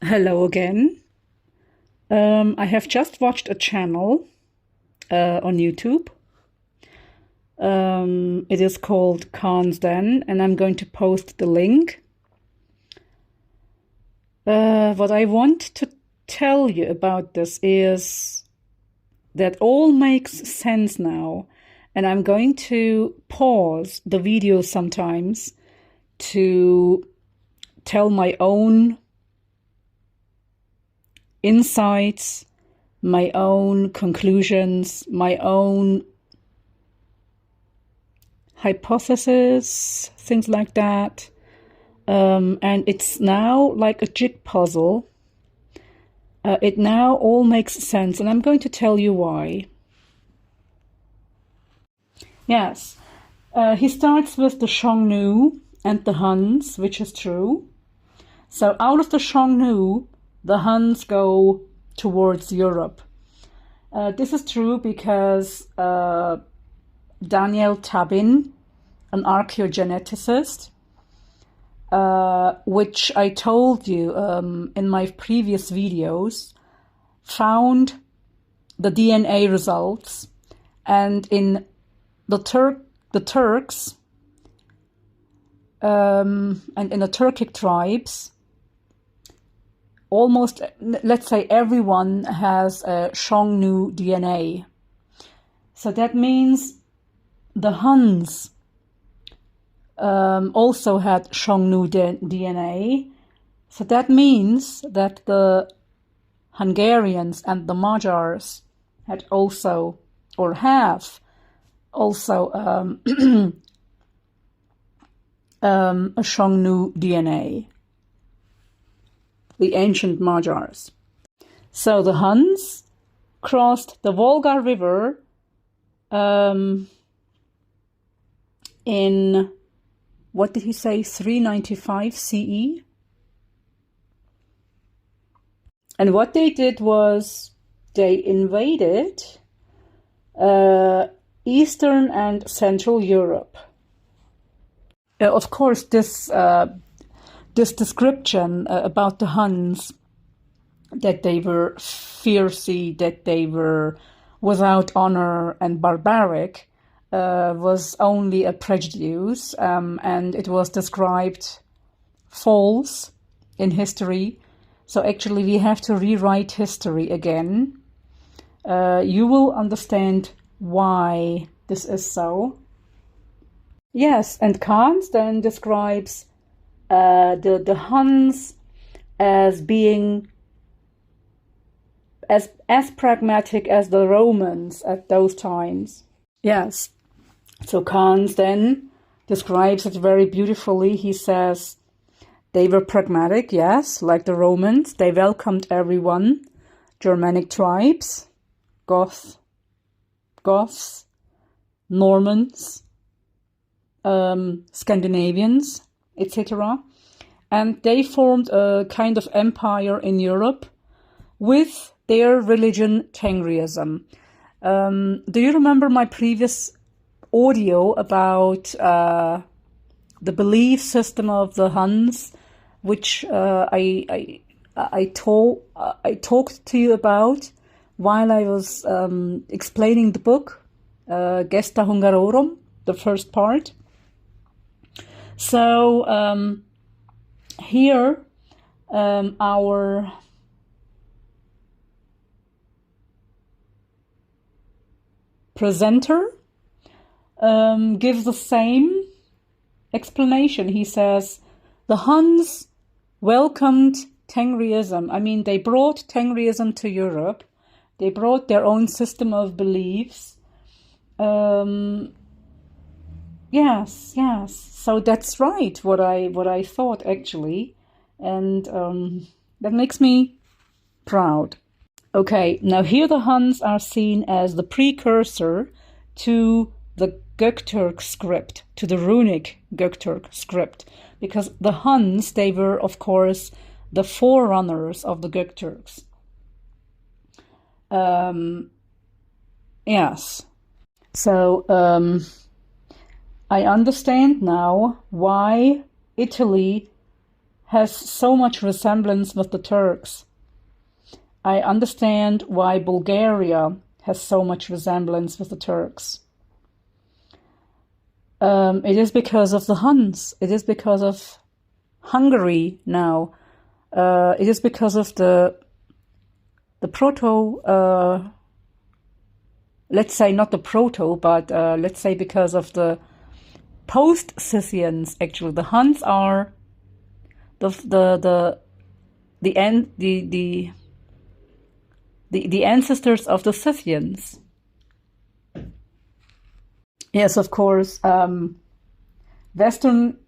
Hello again. I have just watched a channel on YouTube. It is called Khan's Den, and I'm going to post the link. What I want to tell you about this is that all makes sense now, and I'm going to pause the video sometimes to tell my own insights, my own conclusions, my own hypotheses, things like that. And it's now like a jig puzzle. It now all makes sense, and I'm going to tell you why. Yes, he starts with the Xiongnu and the Huns, which is true. So out of the Xiongnu, the Huns go towards Europe. This is true because Daniel Tabin, an archaeogeneticist, which I told you in my previous videos, found the DNA results, and in the Turks and in the Turkic tribes, almost, let's say, everyone has a Xiongnu DNA. So that means the Huns also had Xiongnu DNA. So that means that the Hungarians and the Magyars had also, or have also, a Xiongnu DNA. The ancient Magyars. So the Huns crossed the Volga River in, what did he say, 395 CE? And what they did was they invaded Eastern and Central Europe. Of course, this description about the Huns, that they were fiercey, that they were without honor and barbaric, was only a prejudice, and it was described false in history. So actually we have to rewrite history again. You will understand why this is so. Yes, and Kant then describes the Huns as being as pragmatic as the Romans at those times. Yes, so Kant then describes it very beautifully. He says they were pragmatic, yes, like the Romans. They welcomed everyone, Germanic tribes, Goths, Normans, Scandinavians, etc. And they formed a kind of empire in Europe with their religion, Tengriism. Do you remember my previous audio about the belief system of the Huns, which I talked to you about while I was explaining the book, Gesta Hungarorum, the first part? So here our presenter gives the same explanation. He says the Huns welcomed Tengriism. I mean, they brought Tengriism to Europe. They brought their own system of beliefs. Yes. So that's right, what I thought actually, and that makes me proud. Okay, now here the Huns are seen as the precursor to the Göktürk script, to the runic Göktürk script, because the Huns, they were, of course, the forerunners of the Göktürks. Yes. So I understand now why Italy has so much resemblance with the Turks. I understand why Bulgaria has so much resemblance with the Turks. It is because of the Huns. It is because of Hungary now. It is because of the proto, let's say not the proto, but let's say because of the post-Scythians. Actually, the Huns are the ancestors of the Scythians. Yes, of course. Western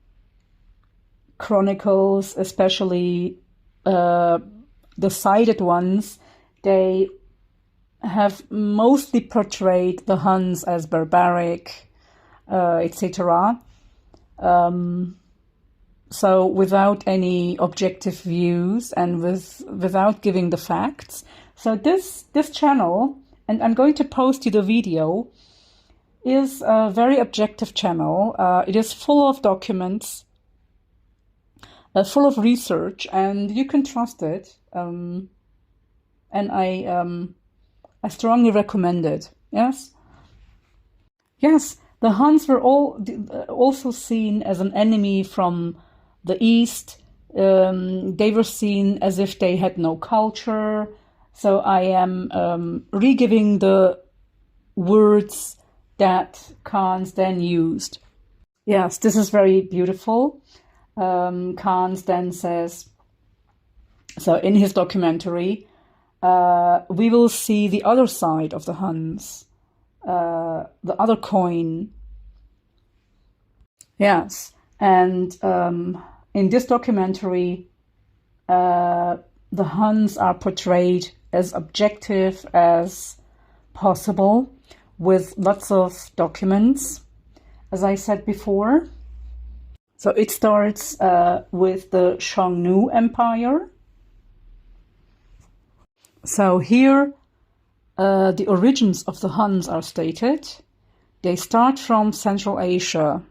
chronicles, especially the cited ones, they have mostly portrayed the Huns as barbaric, etc. So without any objective views and without giving the facts. So this channel, and I'm going to post you the video, is a very objective channel. It is full of documents, full of research, and you can trust it. And I strongly recommend it. Yes. Yes, the Huns were also seen as an enemy from the East. They were seen as if they had no culture. So I am re-giving the words that Kahns then used. Yes, this is very beautiful. Kahns then says, so in his documentary, we will see the other side of the Huns, the other coin. Yes, and in this documentary, the Huns are portrayed as objective as possible, with lots of documents, as I said before. So it starts with the Xiongnu Empire. So here the origins of the Huns are stated. They start from Central Asia.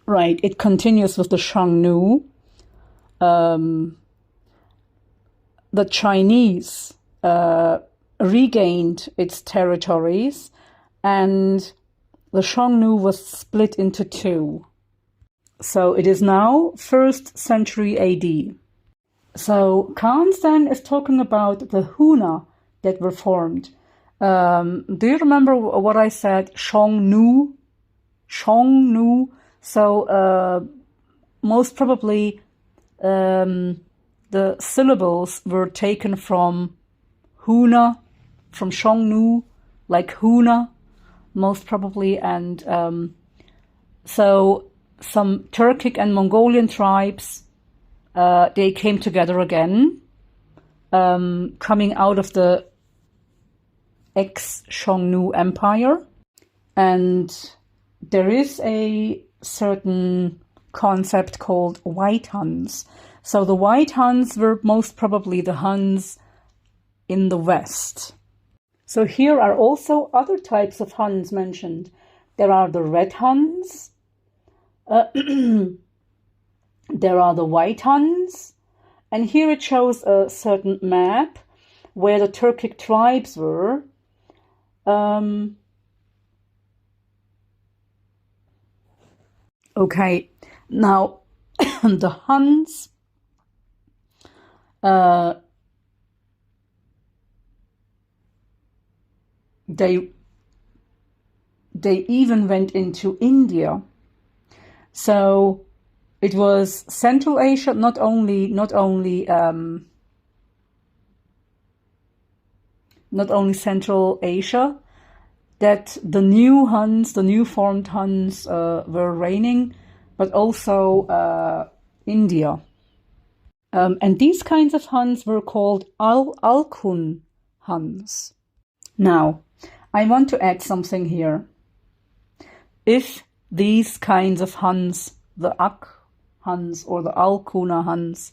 Right, it continues with the Xiongnu. The Chinese regained its territories, and the Xiongnu was split into two. So it is now 1st century AD. So Kahns then is talking about the Huna that were formed. Do you remember what I said? Xiongnu? Xiongnu. So most probably the syllables were taken from Huna, from Xiongnu, like Huna, most probably. And so some Turkic and Mongolian tribes, they came together again, coming out of the ex-Xiongnu Empire. And there is a certain concept called White Huns. So the White Huns were most probably the Huns in the West. So here are also other types of Huns mentioned. There are the Red Huns, there are the White Huns, and here it shows a certain map where the Turkic tribes were. Okay, now the Huns, they even went into India. So it was Central Asia, not only Central Asia, that the new Huns, the new formed Huns were reigning, but also India. And these kinds of Huns were called Alkhun Huns. Now, I want to add something here. If these kinds of Huns, the Ak Huns or the Alkhuna Huns,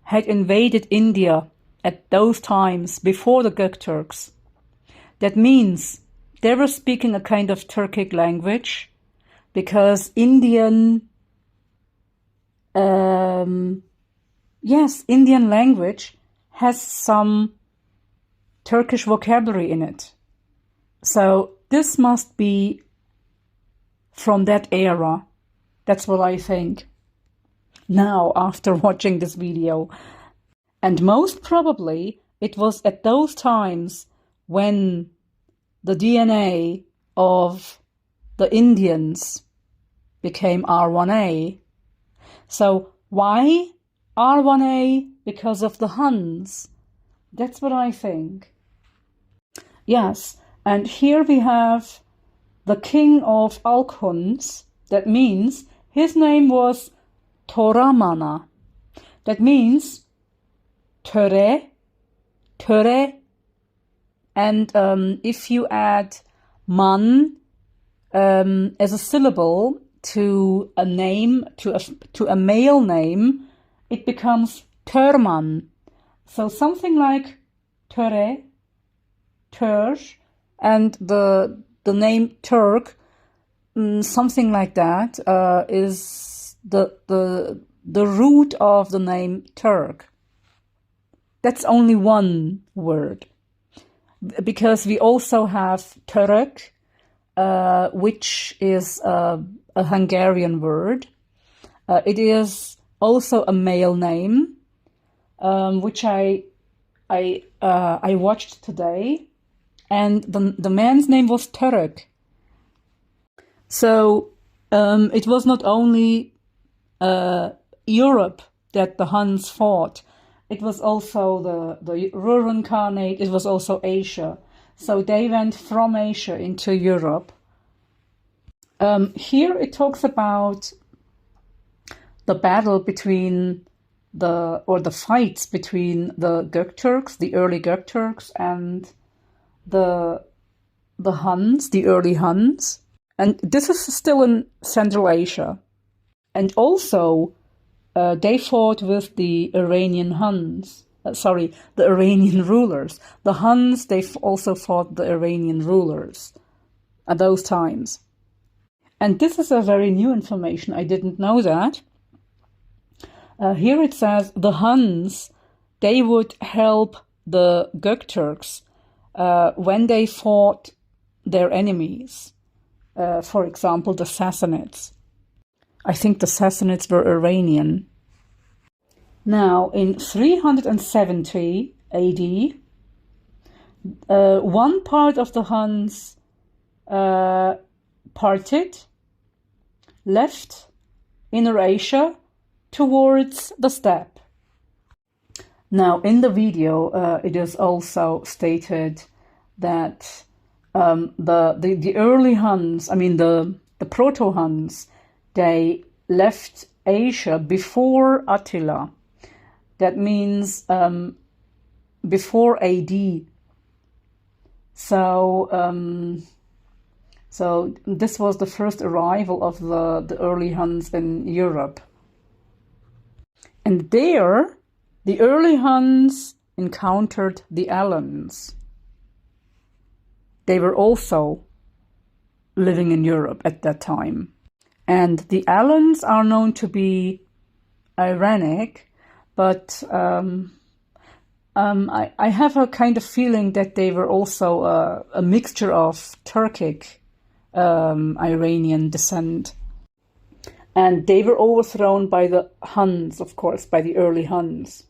had invaded India at those times before the Gökturks, that means they were speaking a kind of Turkic language, because Indian yes, Indian language has some Turkish vocabulary in it. So this must be from that era. That's what I think now after watching this video. And most probably it was at those times when the DNA of the Indians became R1A. So why R1A? Because of the Huns. That's what I think. Yes, and here we have the king of hun-huns. That means his name was Toramana. That means töre, and if you add man as a syllable to a name, to a male name, it becomes törman. So something like töre, Turj, and the name Turk, something like that, is the root of the name Turk. That's only one word, because we also have Turkic, which is a Hungarian word. It is also a male name, which I watched today, and the man's name was Turkic. So it was not only Europe that the Huns fought. It was also the Ruran Khanate, it was also Asia. So they went from Asia into Europe. Here it talks about the battle between the fights between the Gökturks, the early Gökturks, and the Huns, the early Huns. And this is still in Central Asia. And also, they fought with the Iranian Huns. The Iranian rulers. The Huns, they also fought the Iranian rulers at those times. And this is a very new information. I didn't know that. Here it says the Huns, they would help the Gökturks when they fought their enemies. For example, the Sassanids. I think the Sassanids were Iranian. Now, in 370 AD, one part of the Huns parted, left Inner Asia towards the steppe. Now, in the video, it is also stated that the early Huns, I mean the proto-Huns, they left Asia before Attila. That means before AD. So this was the first arrival of the early Huns in Europe. And there, the early Huns encountered the Alans. They were also living in Europe at that time. And the Alans are known to be Iranic, but I have a kind of feeling that they were also a mixture of Turkic Iranian descent. And they were overthrown by the Huns, of course, by the early Huns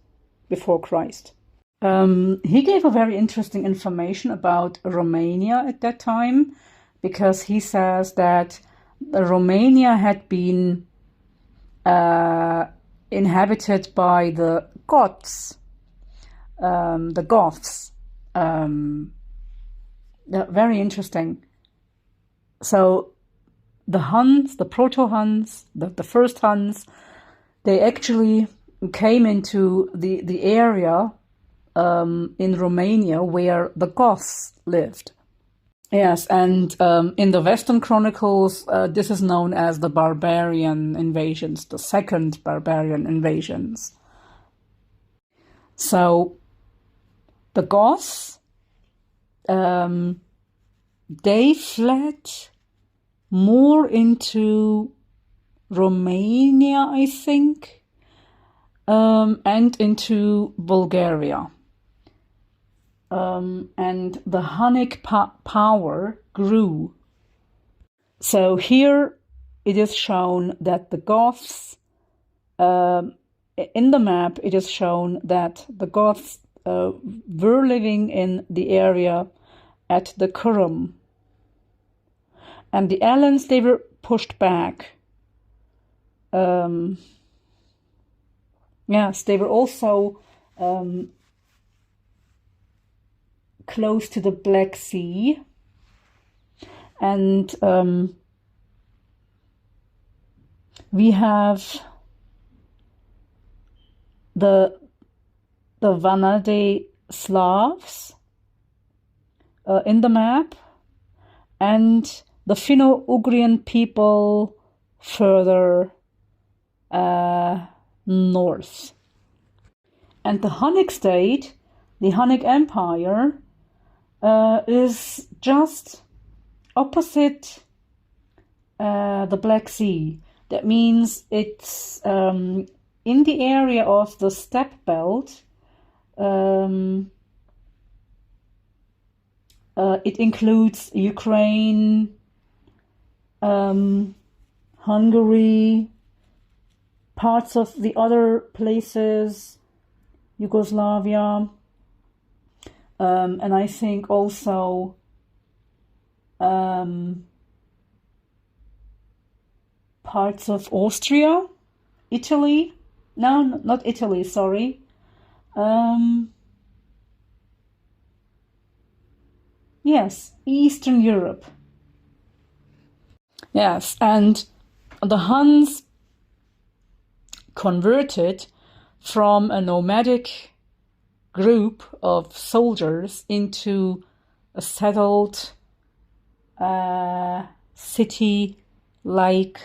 before Christ. He gave a very interesting information about Romania at that time, because he says that Romania had been inhabited by the Goths. Very interesting. So the Huns, the proto-Huns, the first Huns, they actually came into the area in Romania where the Goths lived. Yes, and in the Western Chronicles, this is known as the barbarian invasions, the second barbarian invasions. So the Goths, they fled more into Romania, I think, and into Bulgaria. And the Hunnic power grew. So here it is shown that the Goths, in the map, it is shown that the Goths were living in the area at the Kurum. And the Alans, they were pushed back. Yes, they were also close to the Black Sea. And we have the Vanade Slavs in the map, and the Finno-Ugrian people further north. And the Hunnic state, the Hunnic Empire, is just opposite the Black Sea. That means it's in the area of the steppe belt. It includes Ukraine, Hungary, parts of the other places, Yugoslavia, and I think also parts of Austria, Italy. No, not Italy, sorry. Yes, Eastern Europe. Yes, and the Huns converted from a nomadic group of soldiers into a settled city-like,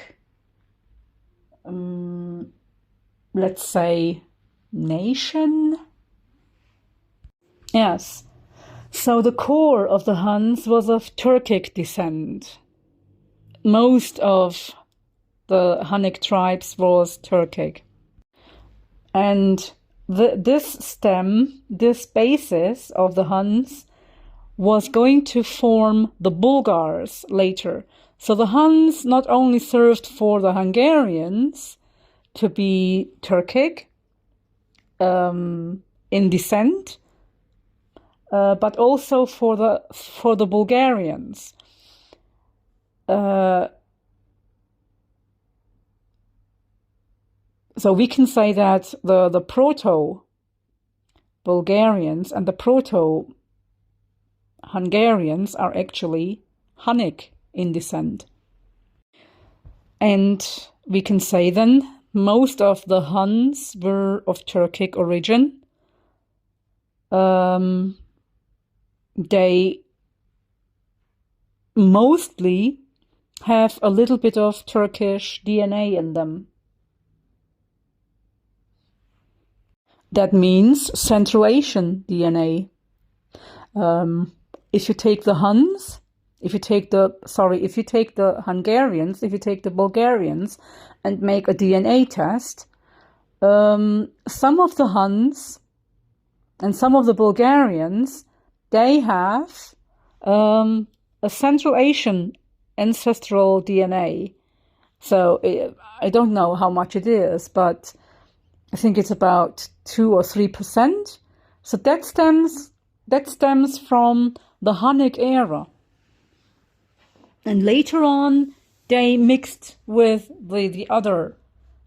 let's say, nation. Yes. So the core of the Huns was of Turkic descent. Most of the Hunnic tribes was Turkic. And this basis of the Huns was going to form the Bulgars later. So the Huns not only served for the Hungarians to be Turkic in descent, but also for the Bulgarians. So we can say that the Proto-Bulgarians and the Proto-Hungarians are actually Hunnic in descent. And we can say then most of the Huns were of Turkic origin. They mostly have a little bit of Turkish DNA in them. That means Central Asian DNA. If you take the Huns, if you take the Hungarians, if you take the Bulgarians and make a DNA test, some of the Huns and some of the Bulgarians, they have a Central Asian ancestral DNA. So I don't know how much it is, but I think it's about 2 or 3%. So that stems from the Hunnic era. And later on, they mixed with the other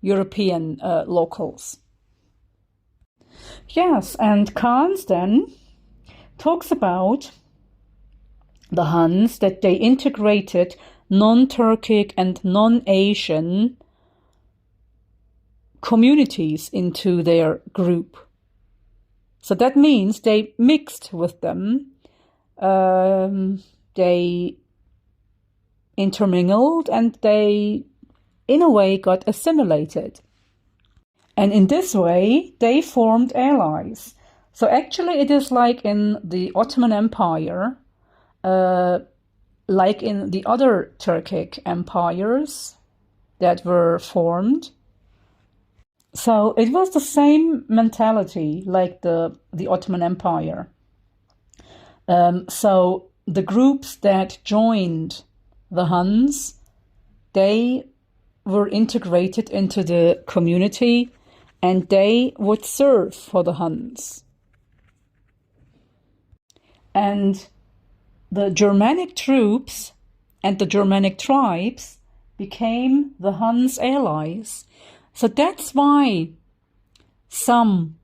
European locals. Yes, and Kahns then talks about the Huns, that they integrated non-Turkic and non-Asian communities into their group. So that means they mixed with them, they intermingled, and they, in a way, got assimilated. And in this way, they formed allies. So actually it is like in the Ottoman Empire, like in the other Turkic empires, that were formed. So it was the same mentality like the Ottoman Empire. So the groups that joined the Huns, they were integrated into the community and they would serve for the Huns. And the Germanic troops and the Germanic tribes became the Huns' allies. So that's why some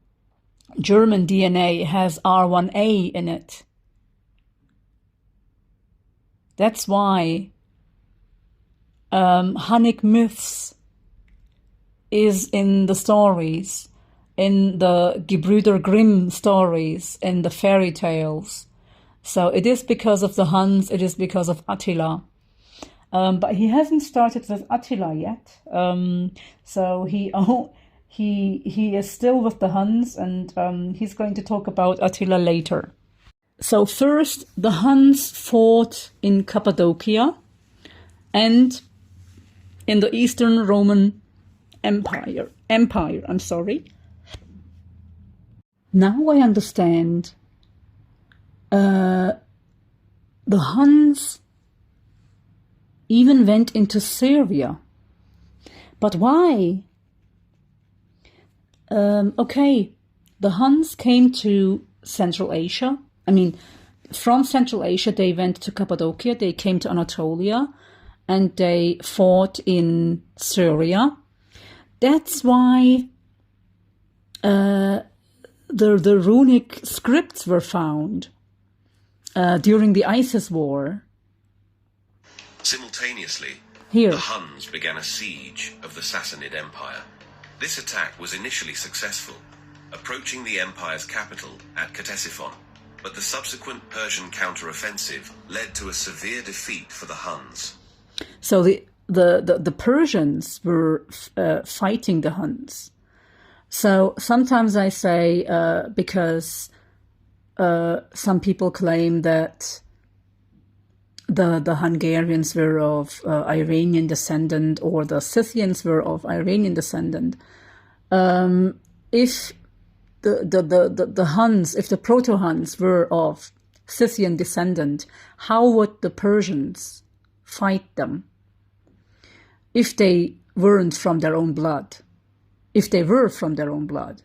German DNA has R1A in it. That's why Hunnic myths is in the stories, in the Gebrüder Grimm stories, in the fairy tales. So it is because of the Huns, it is because of Attila. But he hasn't started with Attila yet. So he is still with the Huns, and he's going to talk about Attila later. So first, the Huns fought in Cappadocia and in the Eastern Roman Empire. Now I understand. The Huns even went into Syria. But why? Okay, the Huns came to Central Asia. I mean, from Central Asia, they went to Cappadocia, they came to Anatolia, and they fought in Syria. That's why the runic scripts were found during the ISIS war. Simultaneously, Here. the Huns began a siege of the Sassanid Empire. This attack was initially successful, approaching the empire's capital at Ctesiphon, but the subsequent Persian counteroffensive led to a severe defeat for the Huns. So the Persians were fighting the Huns. So sometimes I say, because some people claim that the Hungarians were of Iranian descent, or the Scythians were of Iranian descent. If the Huns, if the Proto-Huns were of Scythian descent, how would the Persians fight them if they weren't from their own blood? If they were from their own blood,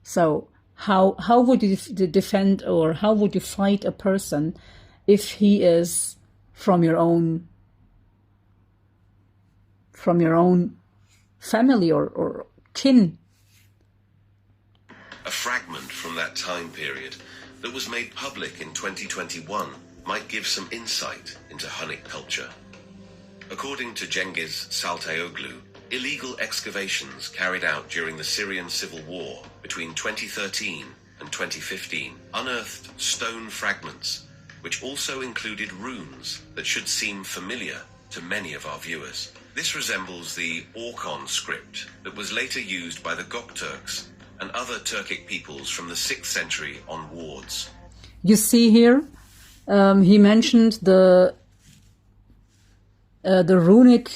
so how would you defend, or how would you fight a person if he is from your own family or kin? A fragment from that time period that was made public in 2021 might give some insight into Hunnic culture. According to Cengiz Saltayoglu, illegal excavations carried out during the Syrian civil war between 2013 and 2015 unearthed stone fragments, which also included runes that should seem familiar to many of our viewers. This resembles the Orkhon script that was later used by the Gökturks and other Turkic peoples from the 6th century onwards. You see here, he mentioned the runic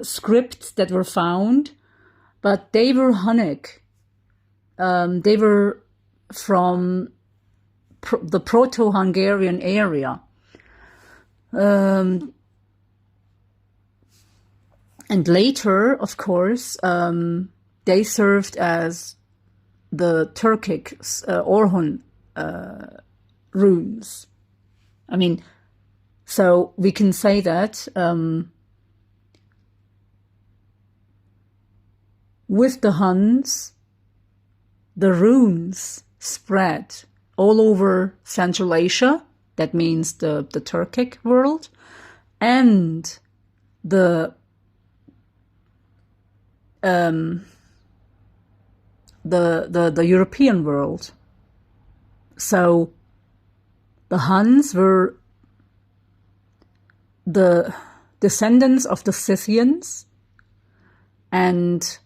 scripts that were found, but they were Hunnic. They were from the Proto-Hungarian area. And later, of course, they served as the Turkic or hun runes. I mean, so we can say that with the Huns, the runes spread all over Central Asia. That means the Turkic world, and the European world. So the Huns were the descendants of the Scythians, and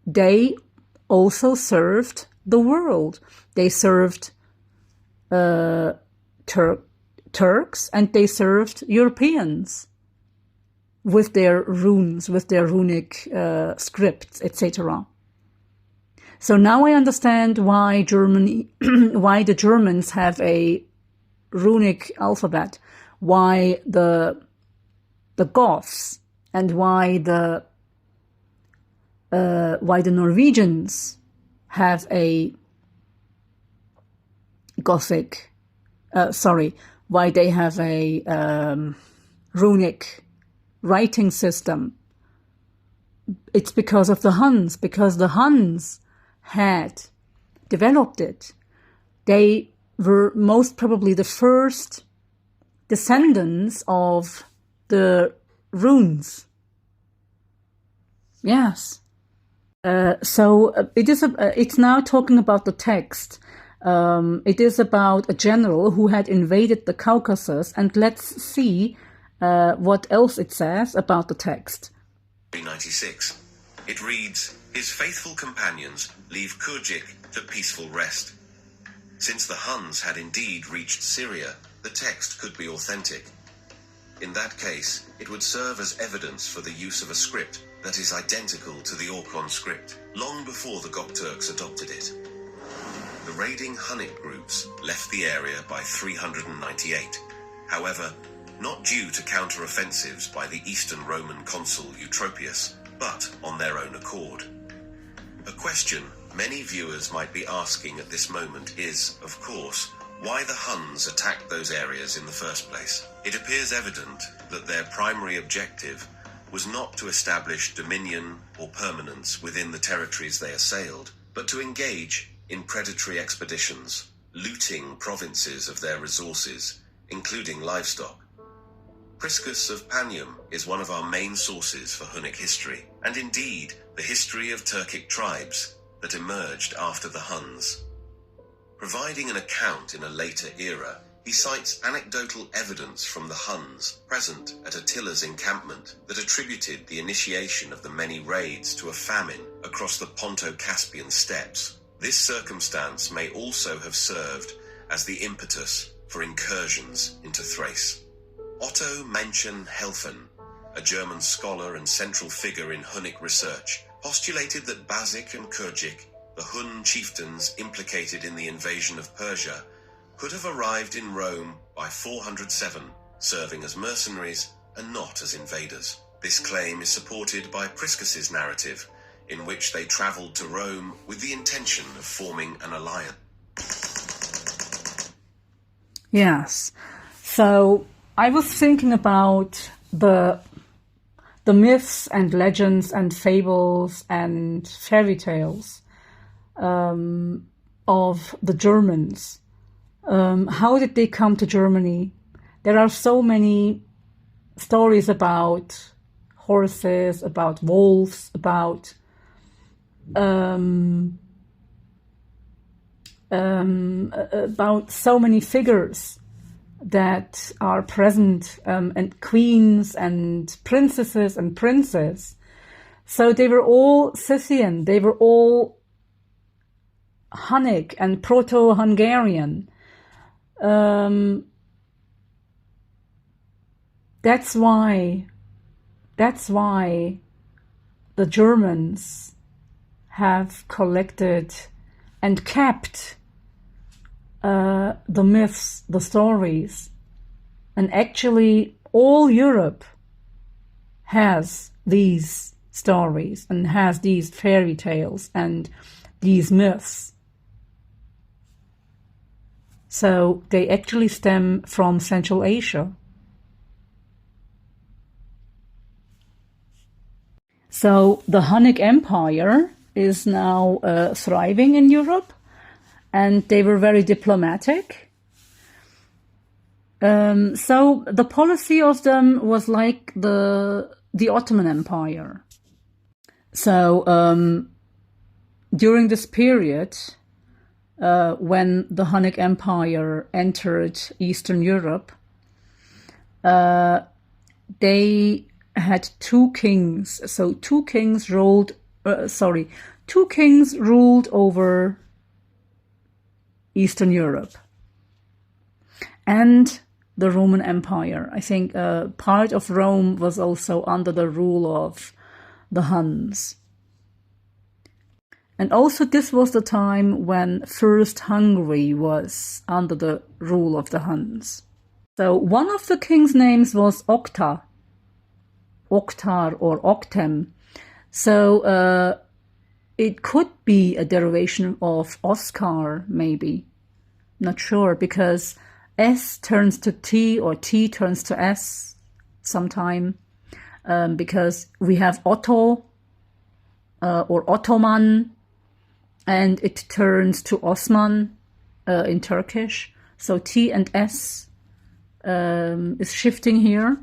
they also served the world. They served Turks, and they served Europeans. with their runes, with their runic scripts, etc. So now I understand why why the Germans have a runic alphabet, why the Goths, and why the Norwegians have a Gothic. Why they have a runic writing system. It's because of the Huns, because the Huns had developed it. They were most probably the first descendants of the runes. Yes. It's now talking about the text. It is about a general who had invaded the Caucasus, and let's see what else it says about the text. 396. It reads, "His faithful companions leave Turkic to peaceful rest." Since the Huns had indeed reached Syria, the text could be authentic. In that case, it would serve as evidence for the use of a script that is identical to the Orkhon script, long before the Gokturks adopted it. The raiding Hunnic groups left the area by 398. However, not due to counter-offensives by the Eastern Roman consul Eutropius, but on their own accord. A question many viewers might be asking at this moment is, of course, why the Huns attacked those areas in the first place. It appears evident that their primary objective was not to establish dominion or permanence within the territories they assailed, but to engage in predatory expeditions, looting provinces of their resources, including livestock. Priscus of Panium is one of our main sources for Hunnic history, and indeed the history of Turkic tribes that emerged after the Huns. Providing an account in a later era, he cites anecdotal evidence from the Huns present at Attila's encampment that attributed the initiation of the many raids to a famine across the Ponto-Caspian steppes. This circumstance may also have served as the impetus for incursions into Thrace. Otto Menchen-Helfen, a German scholar and central figure in Hunnic research, postulated that Bazik and Turkic, the Hun chieftains implicated in the invasion of Persia, could have arrived in Rome by 407, serving as mercenaries and not as invaders. This claim is supported by Priscus's narrative, in which they travelled to Rome with the intention of forming an alliance. Yes. So I was thinking about the myths and legends and fables and fairy tales of the Germans. How did they come to Germany? There are so many stories about horses, about wolves, about so many figures that are present, and queens and princesses and princes. So they were all Scythian, they were all Hunnic and Proto-Hungarian. That's why the Germans have collected and kept the myths, the stories, and actually all Europe has these stories and has these fairy tales and these myths. So they actually stem from Central Asia. So the Hunnic Empire is now thriving in Europe, and they were very diplomatic. So the policy of them was like the Ottoman Empire. So during this period, when the Hunnic Empire entered Eastern Europe, they had two kings. So two kings ruled over Eastern Europe. And the Roman Empire. I think part of Rome was also under the rule of the Huns. And also this was the time when first Hungary was under the rule of the Huns. So one of the king's names was Oktar or Oktem. So it could be a derivation of Oscar, maybe. Not sure, because S turns to T or T turns to S sometime, because we have Otto or Ottoman, and it turns to Osman in Turkish. So T and S is shifting here.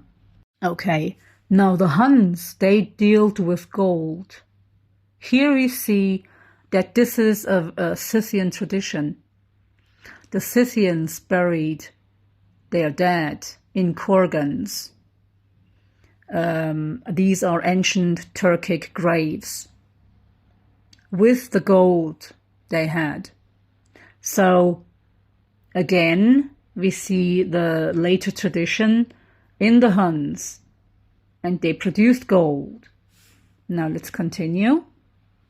Okay, now the Huns, they dealt with gold. Here we see that this is a Scythian tradition. The Scythians buried their dead in kurgans. These are ancient Turkic graves with the gold they had. So again, we see the later tradition in the Huns, and they produced gold. Now let's continue.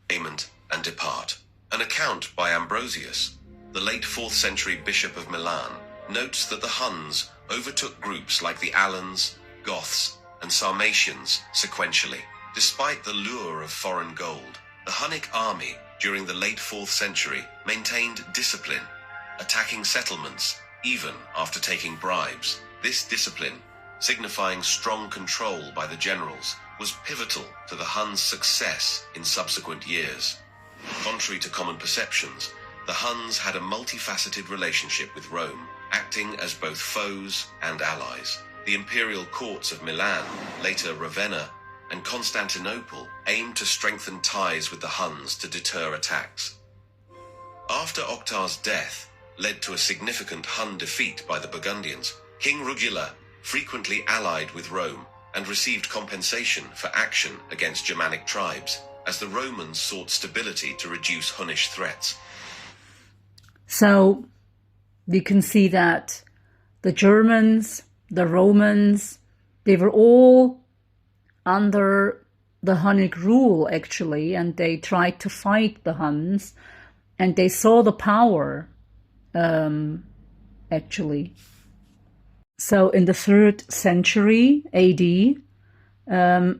Payment and depart. An account by Ambrosius, the late 4th century bishop of Milan, notes that the Huns overtook groups like the Alans, Goths, and Sarmatians sequentially. Despite the lure of foreign gold, the Hunnic army during the late 4th century maintained discipline, attacking settlements even after taking bribes. This discipline, signifying strong control by the generals, was pivotal to the Huns' success in subsequent years. Contrary to common perceptions, the Huns had a multifaceted relationship with Rome, acting as both foes and allies. The imperial courts of Milan, later Ravenna, and Constantinople aimed to strengthen ties with the Huns to deter attacks. After Oktar's death led to a significant Hun defeat by the Burgundians, King Rugila frequently allied with Rome and received compensation for action against Germanic tribes, as the Romans sought stability to reduce Hunnish threats. So we can see that the Germans, the Romans, they were all under the Hunnic rule, actually, and they tried to fight the Huns, and they saw the power, actually. So in the 3rd century AD, the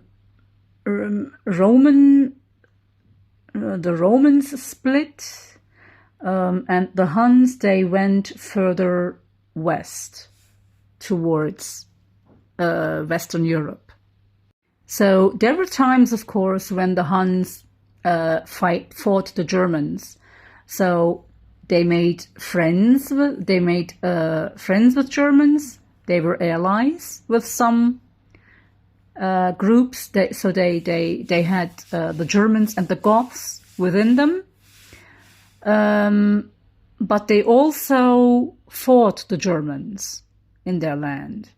Romans split, and the Huns, they went further west towards Western Europe. So there were times, of course, when the Huns fought the Germans. So they made friends with Germans. They were allies with some groups. They had the Germans and the Goths within them. But they also fought the Germans in their land.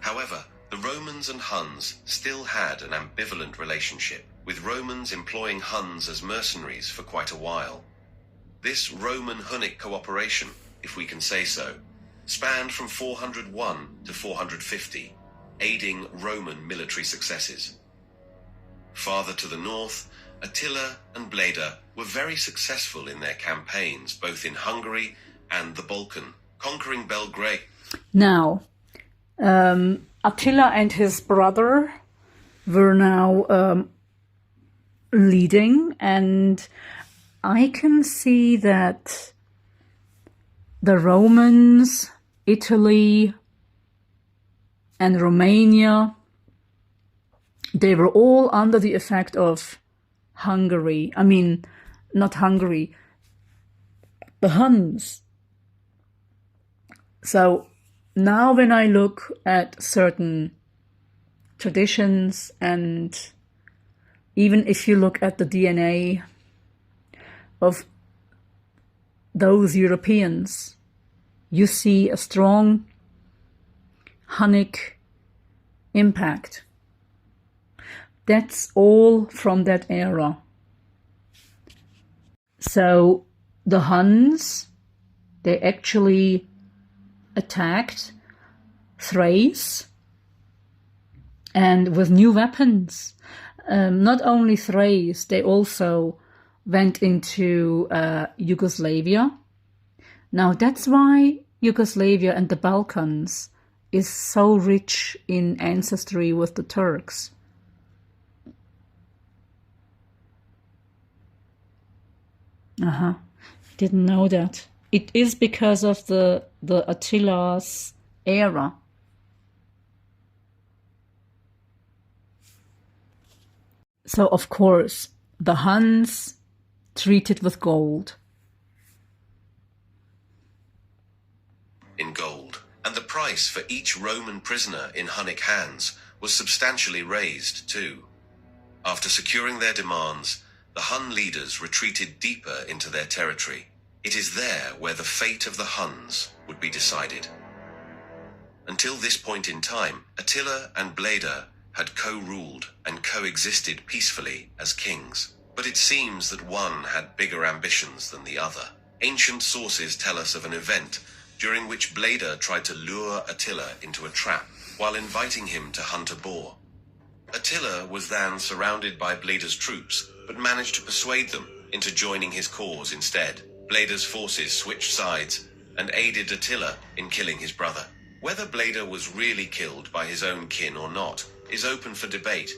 However, the Romans and Huns still had an ambivalent relationship, with Romans employing Huns as mercenaries for quite a while. This Roman-Hunnic cooperation, if we can say so, spanned from 401 to 450, aiding Roman military successes. Farther to the north, Attila and Bleda were very successful in their campaigns, both in Hungary and the Balkan, conquering Belgrade. Now, Attila and his brother were now leading, and I can see that the Romans, Italy, and Romania, they were all under the effect of Hungary. I mean, not Hungary, the Huns. So now when I look at certain traditions, and even if you look at the DNA of those Europeans, you see a strong Hunnic impact. That's all from that era. So the Huns, they actually attacked Thrace, and with new weapons. Not only Thrace, they also went into Yugoslavia. Now that's why Yugoslavia and the Balkans is so rich in ancestry with the Turks. Didn't know that. It is because of the Attila's era. So of course, the Huns treated with gold. In gold, and the price for each Roman prisoner in Hunnic hands was substantially raised too. After securing their demands, the Hun leaders retreated deeper into their territory. It is there where the fate of the Huns would be decided. Until this point in time, Attila and Bleda had co-ruled and coexisted peacefully as kings. But it seems that one had bigger ambitions than the other. Ancient sources tell us of an event during which Bleda tried to lure Attila into a trap while inviting him to hunt a boar. Attila was then surrounded by Bleda's troops, but managed to persuade them into joining his cause instead. Bleda's forces switched sides and aided Attila in killing his brother. Whether Bleda was really killed by his own kin or not is open for debate,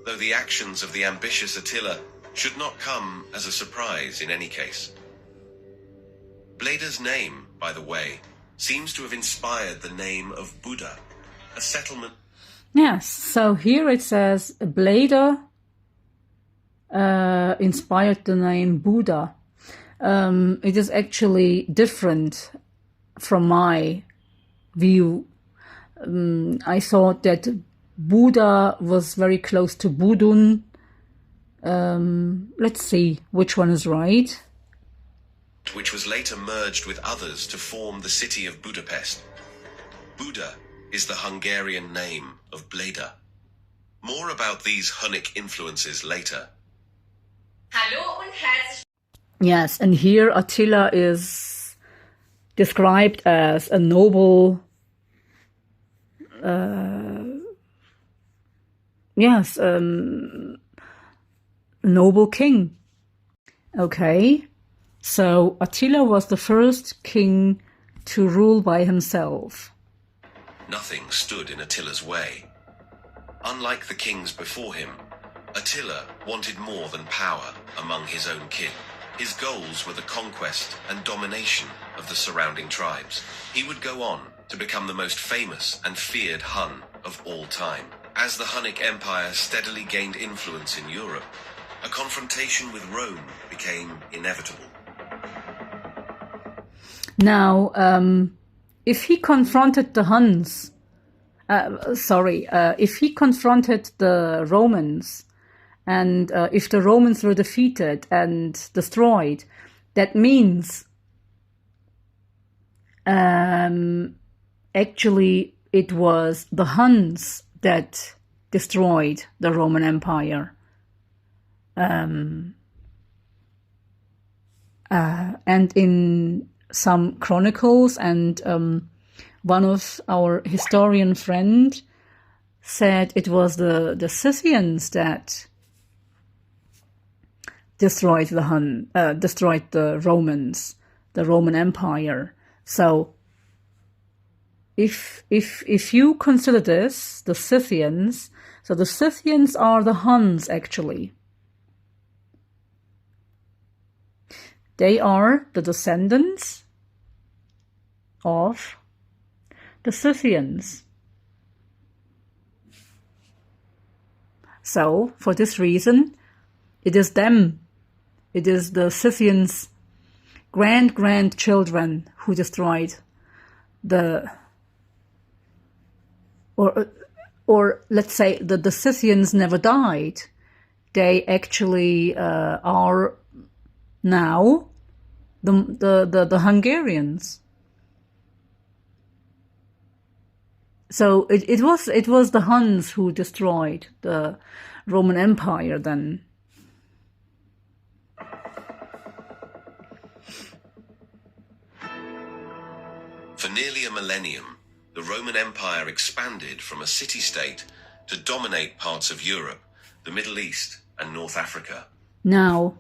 though the actions of the ambitious Attila should not come as a surprise in any case. Bleda's name, by the way, seems to have inspired the name of Buda, a settlement. Yes, so here it says Bleda inspired the name Buddha. It is actually different from my view. I thought that Buddha was very close to Budun. Let's see which one is right. Which was later merged with others to form the city of Budapest. Buda is the Hungarian name of Bleda. More about these Hunnic influences later. Hallo und herzlich. Yes, and here Attila is described as a noble, noble king. Okay, so Attila was the first king to rule by himself. Nothing stood in Attila's way. Unlike the kings before him, Attila wanted more than power among his own kin. His goals were the conquest and domination of the surrounding tribes. He would go on to become the most famous and feared Hun of all time. As the Hunnic Empire steadily gained influence in Europe, a confrontation with Rome became inevitable. Now, if he confronted the Huns, if he confronted the Romans, and if the Romans were defeated and destroyed, that means actually it was the Huns that destroyed the Roman Empire. And in some chronicles, and one of our historian friend said it was the Scythians that destroyed the Romans, the Roman Empire. So if you consider this, the Scythians, so the Scythians are the Huns actually. They are the descendants of the Scythians. So for this reason, it is them. It is the Scythians' grandchildren who destroyed or let's say that the Scythians never died. They actually are now the Hungarians. So it was the Huns who destroyed the Roman Empire then. For nearly a millennium, the Roman Empire expanded from a city-state to dominate parts of Europe, the Middle East, and North Africa. Now,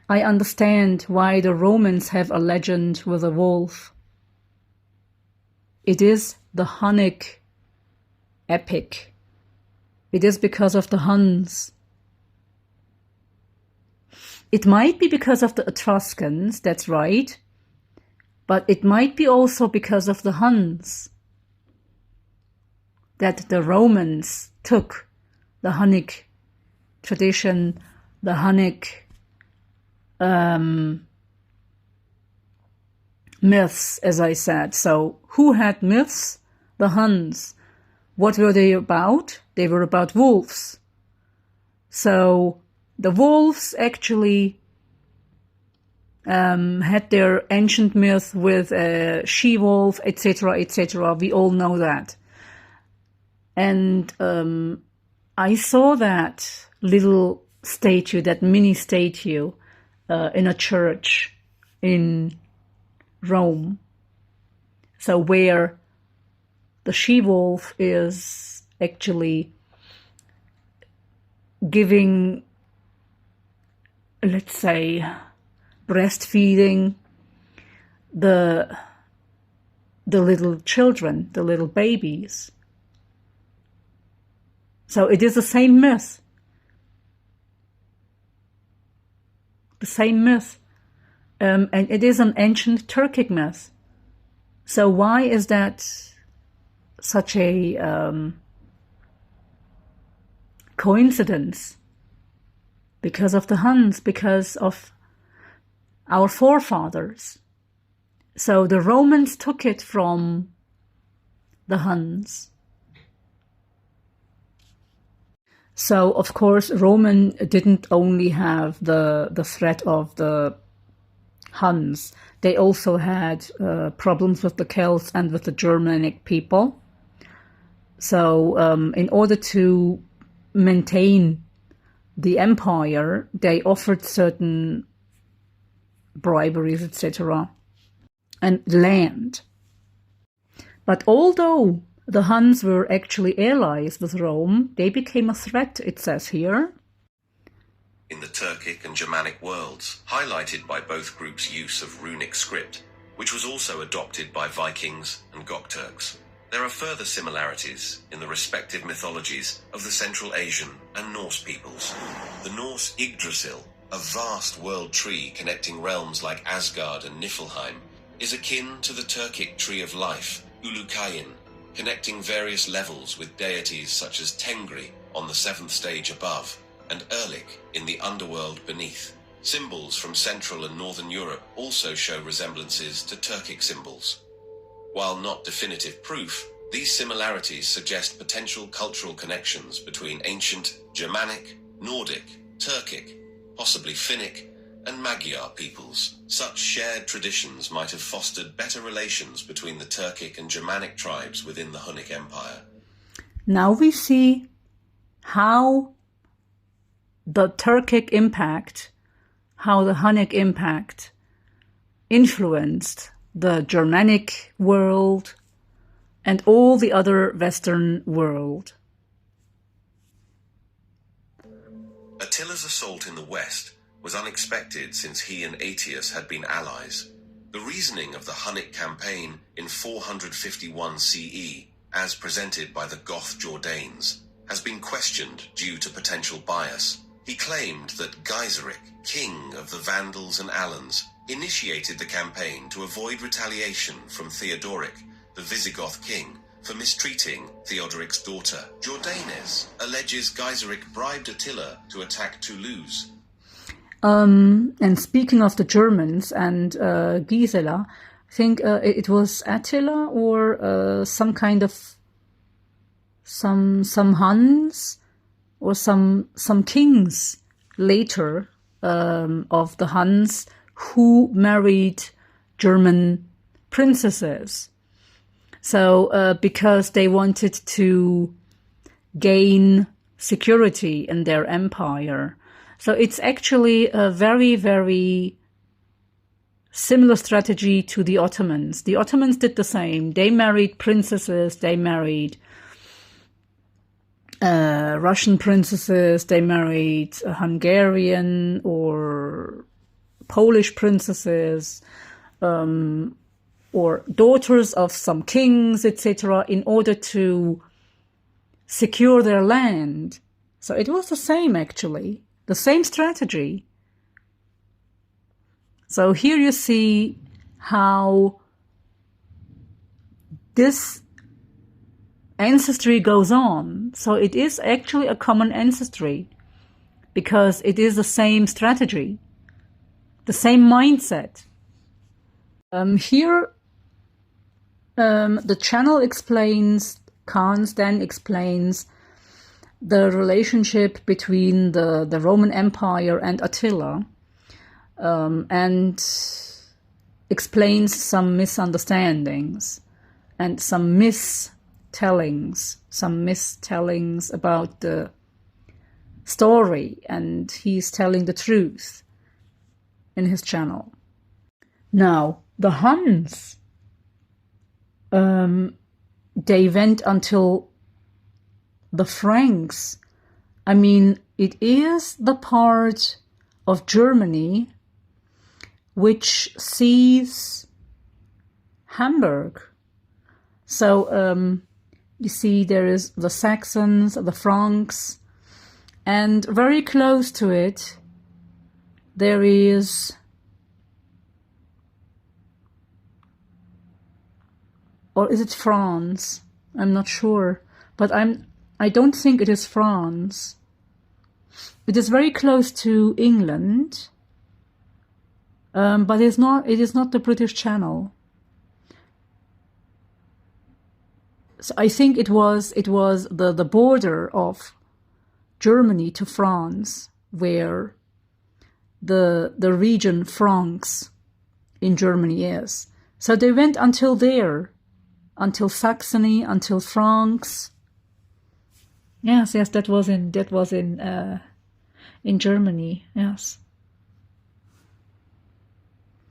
I understand why the Romans have a legend with a wolf. It is the Hunnic epic. It is because of the Huns. It might be because of the Etruscans, that's right, but it might be also because of the Huns that the Romans took the Hunnic tradition, the Hunnic myths, as I said. So who had myths? The Huns. What were they about? They were about wolves. So the wolves actually had their ancient myth with a she-wolf, etc., etc. We all know that. And I saw that little statue, that mini statue, in a church in Rome. So where the she-wolf is actually giving, let's say, breastfeeding the little children, the little babies. So it is the same myth. The same myth. And it is an ancient Turkic myth. So why is that such a coincidence? Because of the Huns, because of our forefathers. So the Romans took it from the Huns. So, of course, Roman didn't only have the threat of the Huns. They also had problems with the Celts and with the Germanic people. So, in order to maintain the empire, they offered certain briberies, etc., and land. But although the Huns were actually allies with Rome, they became a threat, it says here. In the Turkic and Germanic worlds, highlighted by both groups' use of runic script, which was also adopted by Vikings and Gokturks. There are further similarities in the respective mythologies of the Central Asian and Norse peoples. The Norse Yggdrasil, a vast world tree connecting realms like Asgard and Niflheim, is akin to the Turkic tree of life, Ulukayin, connecting various levels with deities such as Tengri on the 7th stage above, and Erlik in the underworld beneath. Symbols from Central and Northern Europe also show resemblances to Turkic symbols. While not definitive proof, these similarities suggest potential cultural connections between ancient Germanic, Nordic, Turkic, possibly Finnic, and Magyar peoples. Such shared traditions might have fostered better relations between the Turkic and Germanic tribes within the Hunnic Empire. Now we see how the Turkic impact, how the Hunnic impact influenced the Germanic world and all the other Western world. Attila's assault in the west was unexpected since he and Aetius had been allies. The reasoning of the Hunnic campaign in 451 CE, as presented by the Goth Jordanes, has been questioned due to potential bias. He claimed that Gaiseric, king of the Vandals and Alans, initiated the campaign to avoid retaliation from Theodoric, the Visigoth king, for mistreating Theodoric's daughter. Jordanes alleges Gaiseric bribed Attila to attack Toulouse. And speaking of the Germans and Gisela, I think it was Attila or some kind of some Huns or some kings later of the Huns who married German princesses. So because they wanted to gain security in their empire. So it's actually a very, very similar strategy to the Ottomans. The Ottomans did the same. They married princesses, they married Russian princesses, they married Hungarian or Polish princesses, or daughters of some kings, etc., in order to secure their land. So it was the same, actually, the same strategy. So here you see how this ancestry goes on. So it is actually a common ancestry because it is the same strategy, the same mindset. Here, the channel explains, Kans then explains the relationship between the Roman Empire and Attila, and explains some misunderstandings and some mistellings about the story, and he's telling the truth in his channel. Now, the Huns, they went until the Franks. I mean, it is the part of Germany which sees Hamburg. So you see there is the Saxons, the Franks, and very close to it there is or is it France? I'm not sure, but I don't think it is France. It is very close to England, but it is not the British Channel. So I think it was the border of Germany to France, where the region Franks in Germany is. So they went until there, until Saxony, until Franks. Yes, that was in Germany. Yes.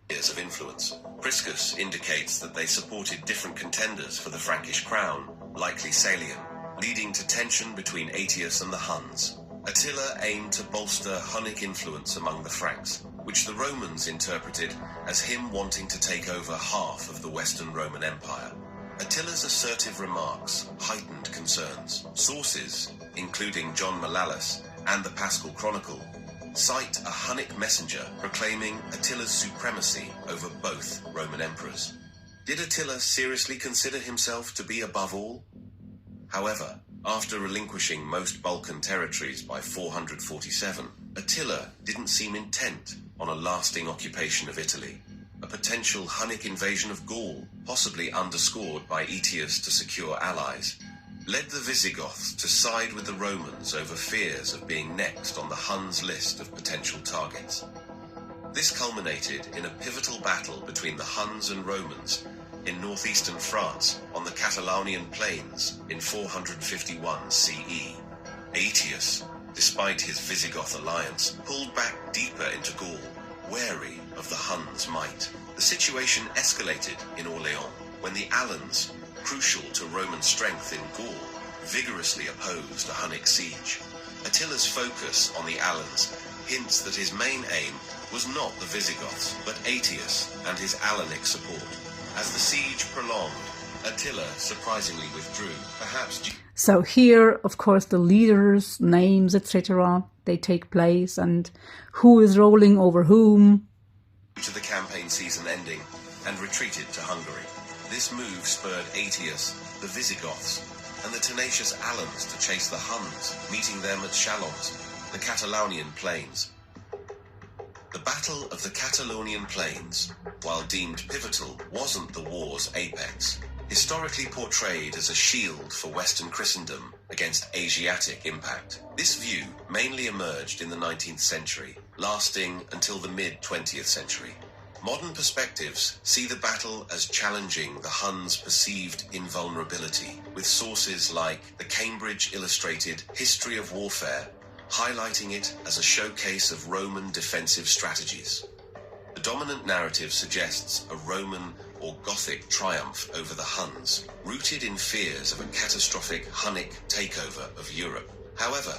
Years of influence. Priscus indicates that they supported different contenders for the Frankish crown, likely Salian, leading to tension between Aetius and the Huns. Attila aimed to bolster Hunnic influence among the Franks, which the Romans interpreted as him wanting to take over half of the Western Roman Empire. Attila's assertive remarks heightened concerns. Sources, including John Malalas and the Paschal Chronicle, cite a Hunnic messenger proclaiming Attila's supremacy over both Roman emperors. Did Attila seriously consider himself to be above all? However, after relinquishing most Balkan territories by 447, Attila didn't seem intent on a lasting occupation of Italy. A potential Hunnic invasion of Gaul, possibly underscored by Aetius to secure allies, led the Visigoths to side with the Romans over fears of being next on the Huns' list of potential targets. This culminated in a pivotal battle between the Huns and Romans in northeastern France on the Catalonian plains in 451 CE. Aetius, despite his Visigoth alliance, pulled back deeper into Gaul, wary of the Huns' might. The situation escalated in Orléans when the Alans, crucial to Roman strength in Gaul, vigorously opposed a Hunnic siege. Attila's focus on the Alans hints that his main aim was not the Visigoths, but Aetius and his Alanic support. As the siege prolonged, Attila surprisingly withdrew, perhaps due... So here, of course, the leaders, names, etc., they take place, and who is rolling over whom. ...to the campaign season ending, and retreated to Hungary. This move spurred Aetius, the Visigoths, and the tenacious Alans to chase the Huns, meeting them at Chalons, the Catalonian plains. The Battle of the Catalonian Plains, while deemed pivotal, wasn't the war's apex. Historically portrayed as a shield for Western Christendom against Asiatic impact, this view mainly emerged in the 19th century, lasting until the mid-20th century. Modern perspectives see the battle as challenging the Huns' perceived invulnerability, with sources like the Cambridge Illustrated History of Warfare highlighting it as a showcase of Roman defensive strategies. The dominant narrative suggests a Roman or Gothic triumph over the Huns, rooted in fears of a catastrophic Hunnic takeover of Europe. However,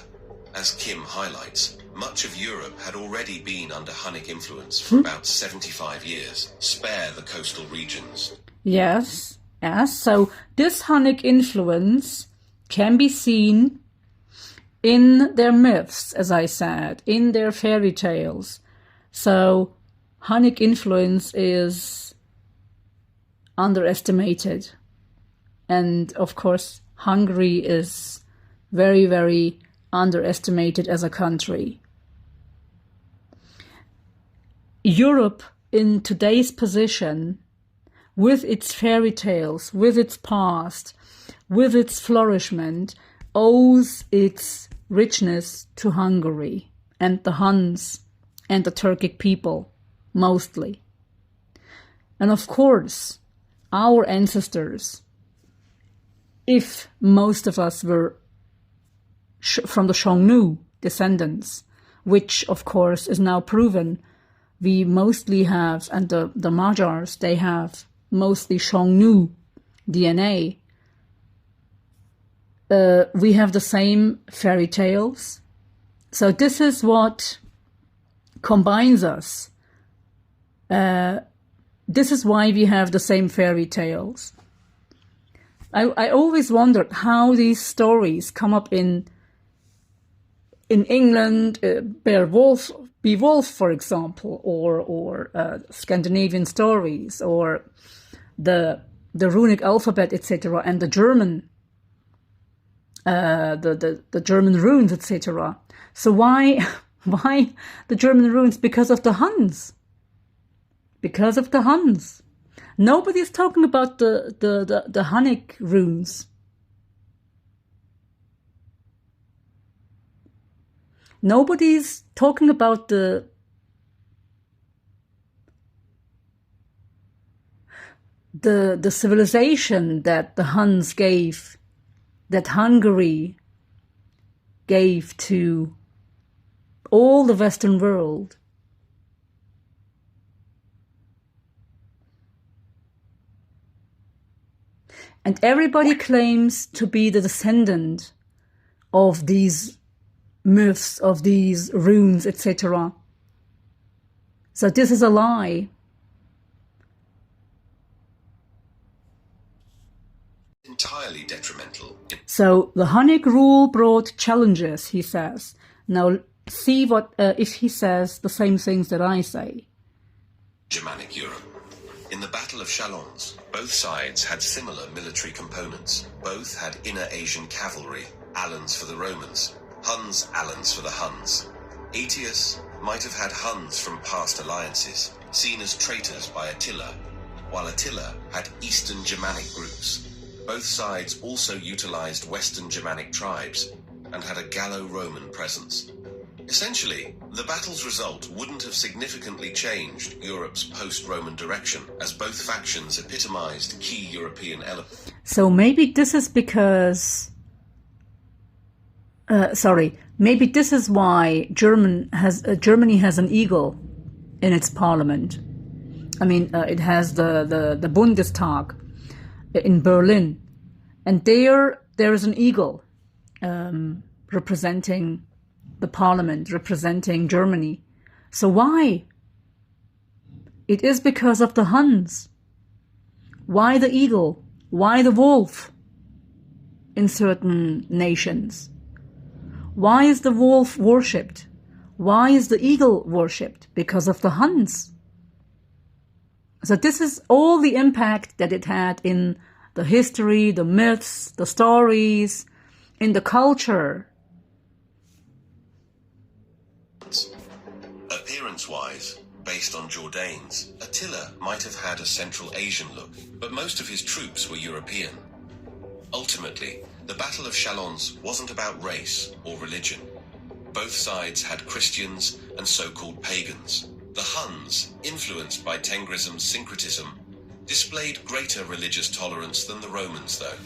as Kim highlights, much of Europe had already been under Hunnic influence for about 75 years. Spare the coastal regions. Yes, yes. So this Hunnic influence can be seen in their myths, as I said, in their fairy tales. So Hunnic influence is underestimated. And of course, Hungary is very, very underestimated as a country. Europe in today's position, with its fairy tales, with its past, with its flourishment, owes its richness to Hungary and the Huns and the Turkic people, mostly. And of course, our ancestors, if most of us were from the Xiongnu descendants, which of course is now proven, we mostly have, and the Magyars, they have mostly Xiongnu DNA. We have the same fairy tales. So this is what combines us. This is why we have the same fairy tales. I always wondered how these stories come up in England, Beowulf, for example, or Scandinavian stories, or the runic alphabet, etc., and the German, the German runes, etc. So why the German runes? Because of the Huns. Because of the Huns. Nobody's talking about the Hunnic runes. Nobody's talking about the civilization that the Huns gave, that Hungary gave to all the Western world. And everybody claims to be the descendant of these myths, of these runes, etc. So this is a lie. Entirely detrimental. So the Hunnic rule brought challenges, he says. Now see what if he says the same things that I say. Germanic Europe. In the Battle of Chalons, both sides had similar military components. Both had inner Asian cavalry, Alans for the Romans, Huns, Alans for the Huns. Aetius might have had Huns from past alliances, seen as traitors by Attila, while Attila had Eastern Germanic groups. Both sides also utilized Western Germanic tribes and had a Gallo-Roman presence. Essentially, the battle's result wouldn't have significantly changed Europe's post-Roman direction, as both factions epitomized key European elements. So maybe this is because... maybe this is why Germany has an eagle in its parliament. I mean, it has the Bundestag in Berlin, and there is an eagle representing the parliament, representing Germany. So why? It is because of the Huns. Why the eagle? Why the wolf in certain nations? Why is the wolf worshipped? Why is the eagle worshipped? Because of the Huns. So this is all the impact that it had in the history, the myths, the stories, in the culture. Appearance-wise, based on Jourdain's, Attila might have had a Central Asian look, but most of his troops were European. Ultimately, the Battle of Chalons wasn't about race or religion. Both sides had Christians and so-called pagans. The Huns, influenced by Tengrism's syncretism, displayed greater religious tolerance than the Romans, though.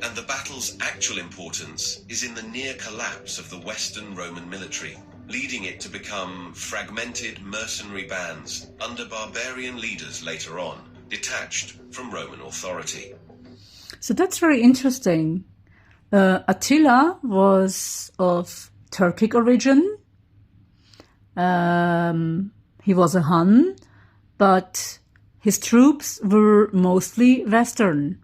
And the battle's actual importance is in the near collapse of the Western Roman military, leading it to become fragmented mercenary bands under barbarian leaders later on, detached from Roman authority. So that's very interesting. Attila was of Turkic origin. He was a Hun, but his troops were mostly Western.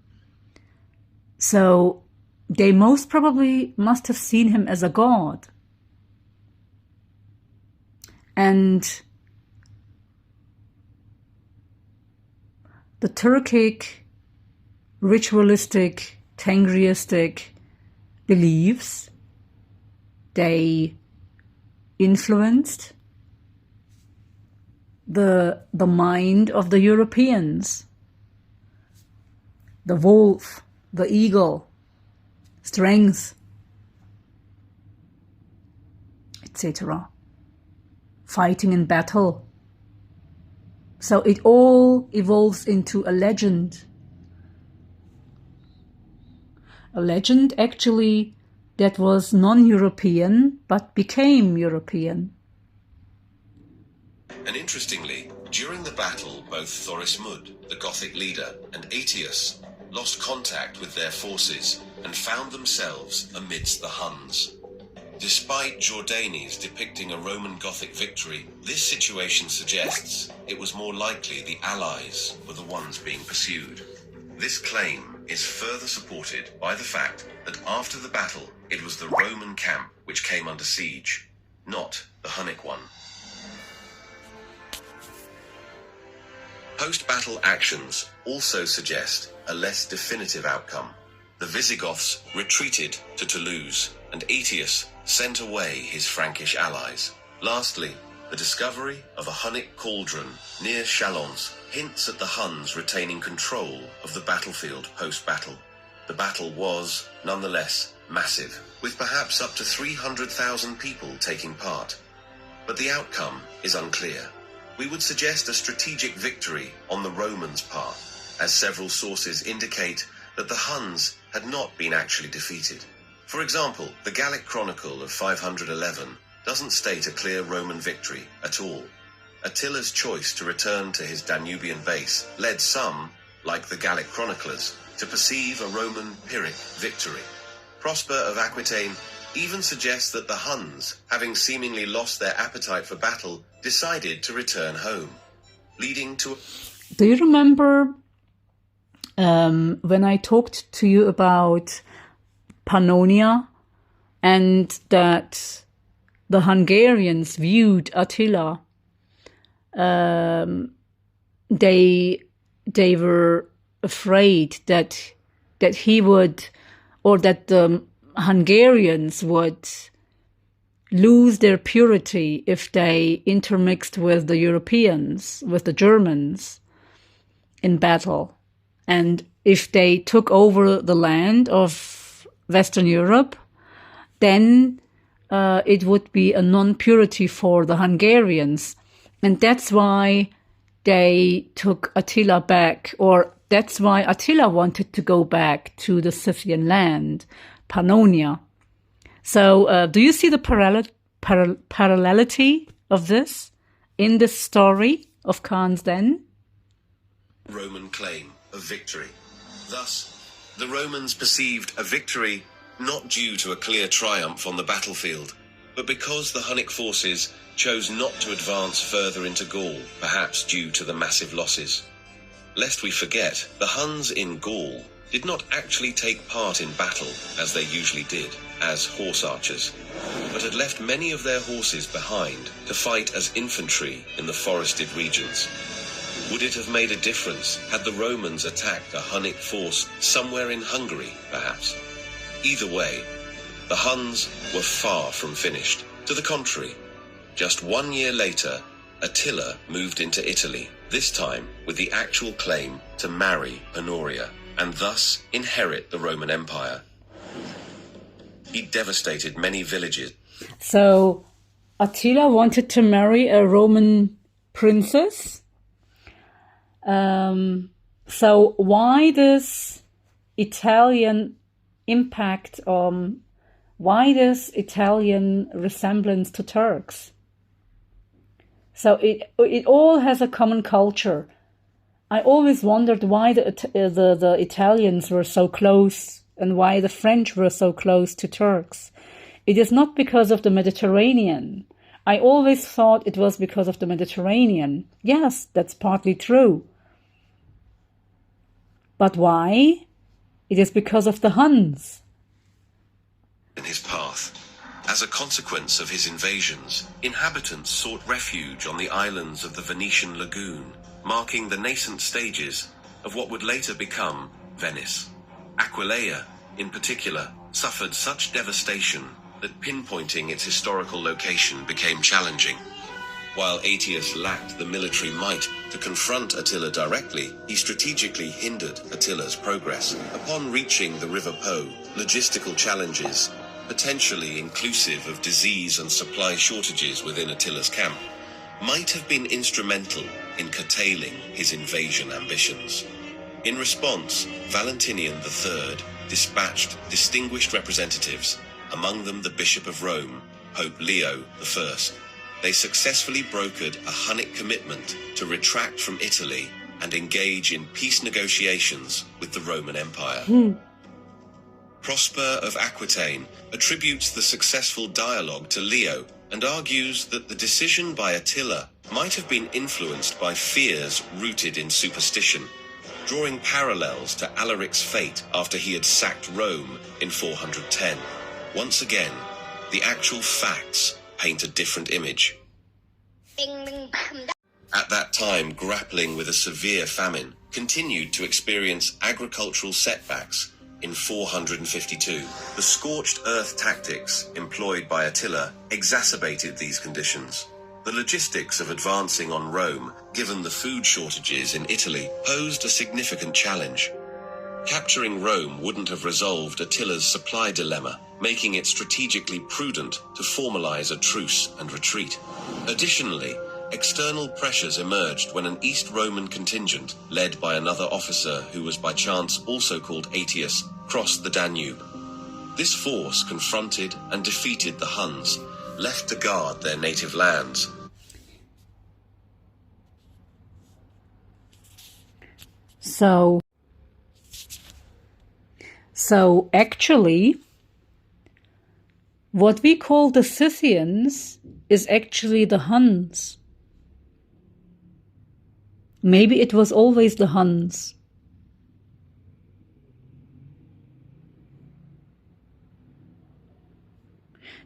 So they most probably must have seen him as a god. And the Turkic, ritualistic, Tengriistic beliefs, they influenced the mind of the Europeans. The wolf, the eagle, strength, etc. Fighting in battle. So it all evolves into a legend. A legend actually that was non-European but became European. And interestingly, during the battle, both Thorismund, the Gothic leader, and Aetius lost contact with their forces and found themselves amidst the Huns. Despite Jordanes depicting a Roman Gothic victory, this situation suggests it was more likely the allies were the ones being pursued. This claim is further supported by the fact that after the battle, it was the Roman camp which came under siege, not the Hunnic one. Post-battle actions also suggest a less definitive outcome. The Visigoths retreated to Toulouse, and Aetius sent away his Frankish allies. Lastly, the discovery of a Hunnic cauldron near Chalons hints at the Huns retaining control of the battlefield post-battle. The battle was, nonetheless, massive, with perhaps up to 300,000 people taking part. But the outcome is unclear. We would suggest a strategic victory on the Romans' part, as several sources indicate that the Huns had not been actually defeated. For example, the Gallic Chronicle of 511 doesn't state a clear Roman victory at all. Attila's choice to return to his Danubian base led some, like the Gallic chroniclers, to perceive a Roman Pyrrhic victory. Prosper of Aquitaine even suggests that the Huns, having seemingly lost their appetite for battle, decided to return home, leading to... Do you remember when I talked to you about Pannonia and that the Hungarians viewed Attila? They were afraid that he would, or that the Hungarians would lose their purity if they intermixed with the Europeans, with the Germans in battle. And if they took over the land of Western Europe, then it would be a non-purity for the Hungarians. And that's why they took Attila back, or that's why Attila wanted to go back to the Scythian land, Pannonia. So do you see the parallelity of this in the story of Khan's Den? Roman claim of victory. Thus, the Romans perceived a victory not due to a clear triumph on the battlefield, but because the Hunnic forces chose not to advance further into Gaul, perhaps due to the massive losses. Lest we forget, the Huns in Gaul did not actually take part in battle, as they usually did, as horse archers, but had left many of their horses behind to fight as infantry in the forested regions. Would it have made a difference had the Romans attacked a Hunnic force somewhere in Hungary, perhaps? Either way, the Huns were far from finished. To the contrary, just 1 year later, Attila moved into Italy, this time with the actual claim to marry Honoria, and thus inherit the Roman Empire. He devastated many villages. So Attila wanted to marry a Roman princess. So why this Italian impact on why this Italian resemblance to Turks? So it all has a common culture. I always wondered why the Italians were so close and why the French were so close to Turks. It is not because of the Mediterranean. I always thought it was because of the Mediterranean. Yes, that's partly true. But why? It is because of the Huns. In his path. As a consequence of his invasions, inhabitants sought refuge on the islands of the Venetian lagoon, marking the nascent stages of what would later become Venice. Aquileia, in particular, suffered such devastation that pinpointing its historical location became challenging. While Aetius lacked the military might to confront Attila directly, he strategically hindered Attila's progress. Upon reaching the River Po, logistical challenges, potentially inclusive of disease and supply shortages within Attila's camp, might have been instrumental in curtailing his invasion ambitions. In response, Valentinian III dispatched distinguished representatives, among them the Bishop of Rome, Pope Leo I. They successfully brokered a Hunnic commitment to retract from Italy and engage in peace negotiations with the Roman Empire. Prosper of Aquitaine attributes the successful dialogue to Leo and argues that the decision by Attila might have been influenced by fears rooted in superstition, drawing parallels to Alaric's fate after he had sacked Rome in 410. Once again, the actual facts paint a different image. At that time, grappling with a severe famine, continued to experience agricultural setbacks. In 452, the scorched earth tactics employed by Attila exacerbated these conditions. The logistics of advancing on Rome, given the food shortages in Italy, posed a significant challenge. Capturing Rome wouldn't have resolved Attila's supply dilemma, making it strategically prudent to formalize a truce and retreat. Additionally, external pressures emerged when an East Roman contingent, led by another officer who was by chance also called Aetius, crossed the Danube. This force confronted and defeated the Huns, left to guard their native lands. So actually, what we call the Scythians is actually the Huns. Maybe it was always the Huns.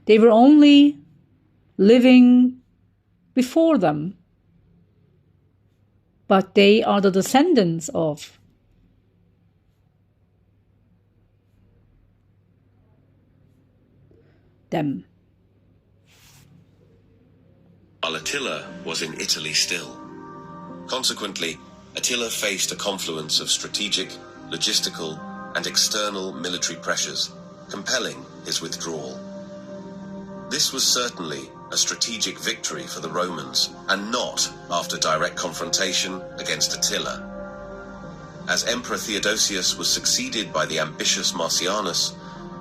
They were only living before them, but they are the descendants of. Them. While Attila was in Italy still. Consequently, Attila faced a confluence of strategic, logistical, and external military pressures, compelling his withdrawal. This was certainly a strategic victory for the Romans, and not after direct confrontation against Attila. As Emperor Theodosius was succeeded by the ambitious Marcianus,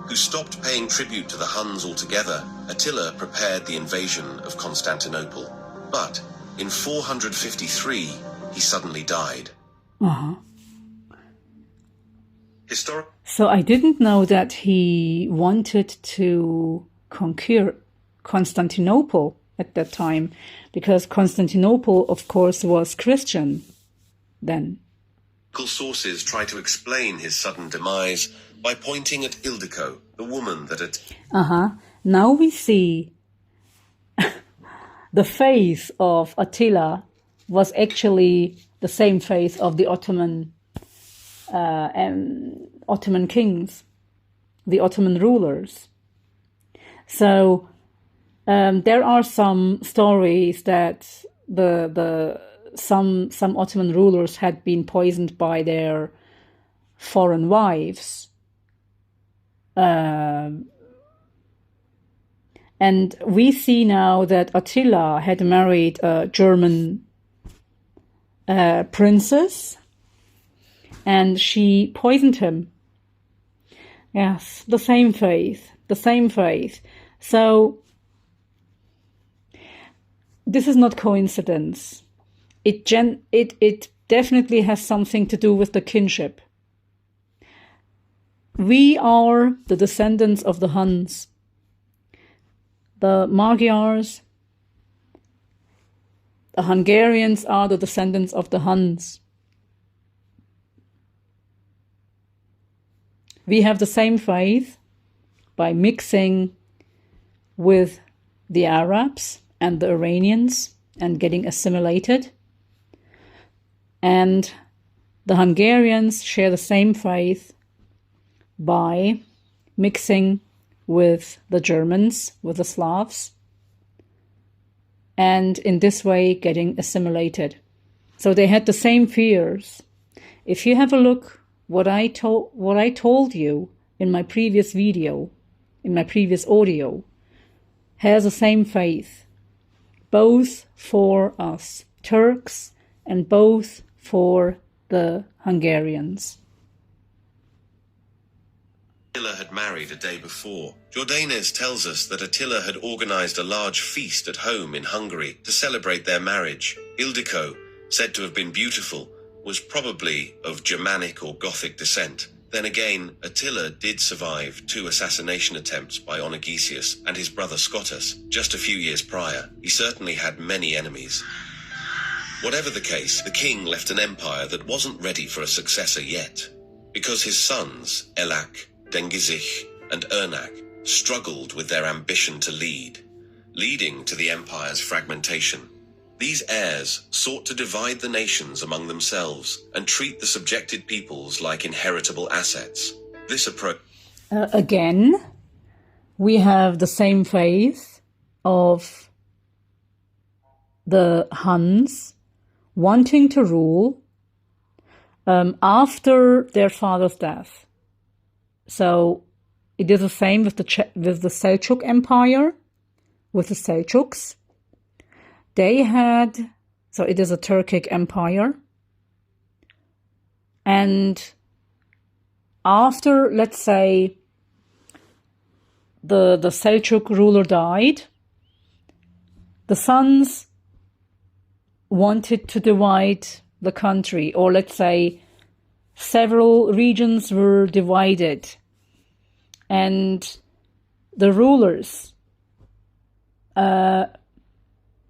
who stopped paying tribute to the Huns altogether, Attila prepared the invasion of Constantinople. But in 453, he suddenly died. So I didn't know that he wanted to conquer Constantinople at that time, because Constantinople, of course, was Christian then. Sources try to explain his sudden demise by pointing at Ildiko, the woman that had... Now we see the face of Attila was actually the same face of the Ottoman kings, the Ottoman rulers. So there are some stories that some Ottoman rulers had been poisoned by their foreign wives. And we see now that Attila had married a German princess, and she poisoned him. Yes, the same face the same faith. So this is not coincidence. It definitely has something to do with the kinship. We are the descendants of the Huns. The Magyars, the Hungarians are the descendants of the Huns. We have the same faith by mixing with the Arabs and the Iranians and getting assimilated. And the Hungarians share the same faith by mixing with the Germans, with the Slavs, and in this way getting assimilated. So they had the same fears. If you have a look what I told you in my previous video, in my previous audio, has the same faith, both for us Turks and both for the Hungarians. Attila had married a day before. Jordanes tells us that Attila had organized a large feast at home in Hungary to celebrate their marriage. Ildiko, said to have been beautiful, was probably of Germanic or Gothic descent. Then again, Attila did survive 2 assassination attempts by Onegesius and his brother Scotus just a few years prior. He certainly had many enemies. Whatever the case, the king left an empire that wasn't ready for a successor yet, because his sons, Elak, Dengizich, and Ernak, struggled with their ambition to lead, leading to the empire's fragmentation. These heirs sought to divide the nations among themselves and treat the subjected peoples like inheritable assets. This approach... Again, we have the same faith of the Huns wanting to rule after their father's death. So it is the same with the Seljuk Empire, with the Seljuks. They had, so it is a Turkic empire. And after, let's say, the Seljuk ruler died, the sons wanted to divide the country, or let's say several regions were divided, and the rulers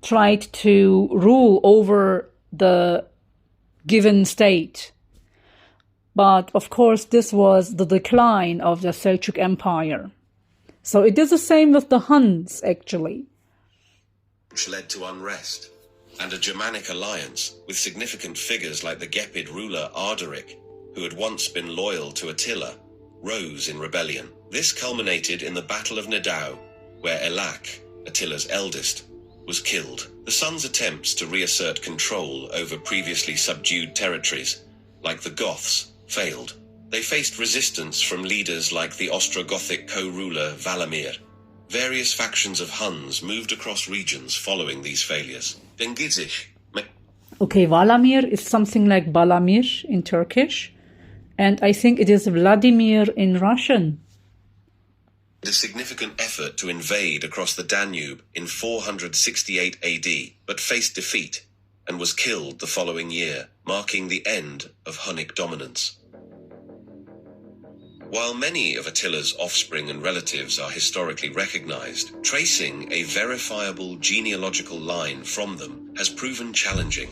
tried to rule over the given state. But of course, this was the decline of the Seljuk Empire. So it is the same with the Huns, actually. Which led to unrest and a Germanic alliance with significant figures like the Gepid ruler Ardaric, who had once been loyal to Attila, rose in rebellion. This culminated in the Battle of Nidau, where Elak, Attila's eldest, was killed. The sons' attempts to reassert control over previously subdued territories, like the Goths, failed. They faced resistance from leaders like the Ostrogothic co-ruler Valamir. Various factions of Huns moved across regions following these failures. Dengizich. Okay, Valamir is something like Balamir in Turkish, and I think it is Vladimir in Russian. A significant effort to invade across the Danube in 468 AD, but faced defeat and was killed the following year, marking the end of Hunnic dominance. While many of Attila's offspring and relatives are historically recognized, tracing a verifiable genealogical line from them has proven challenging.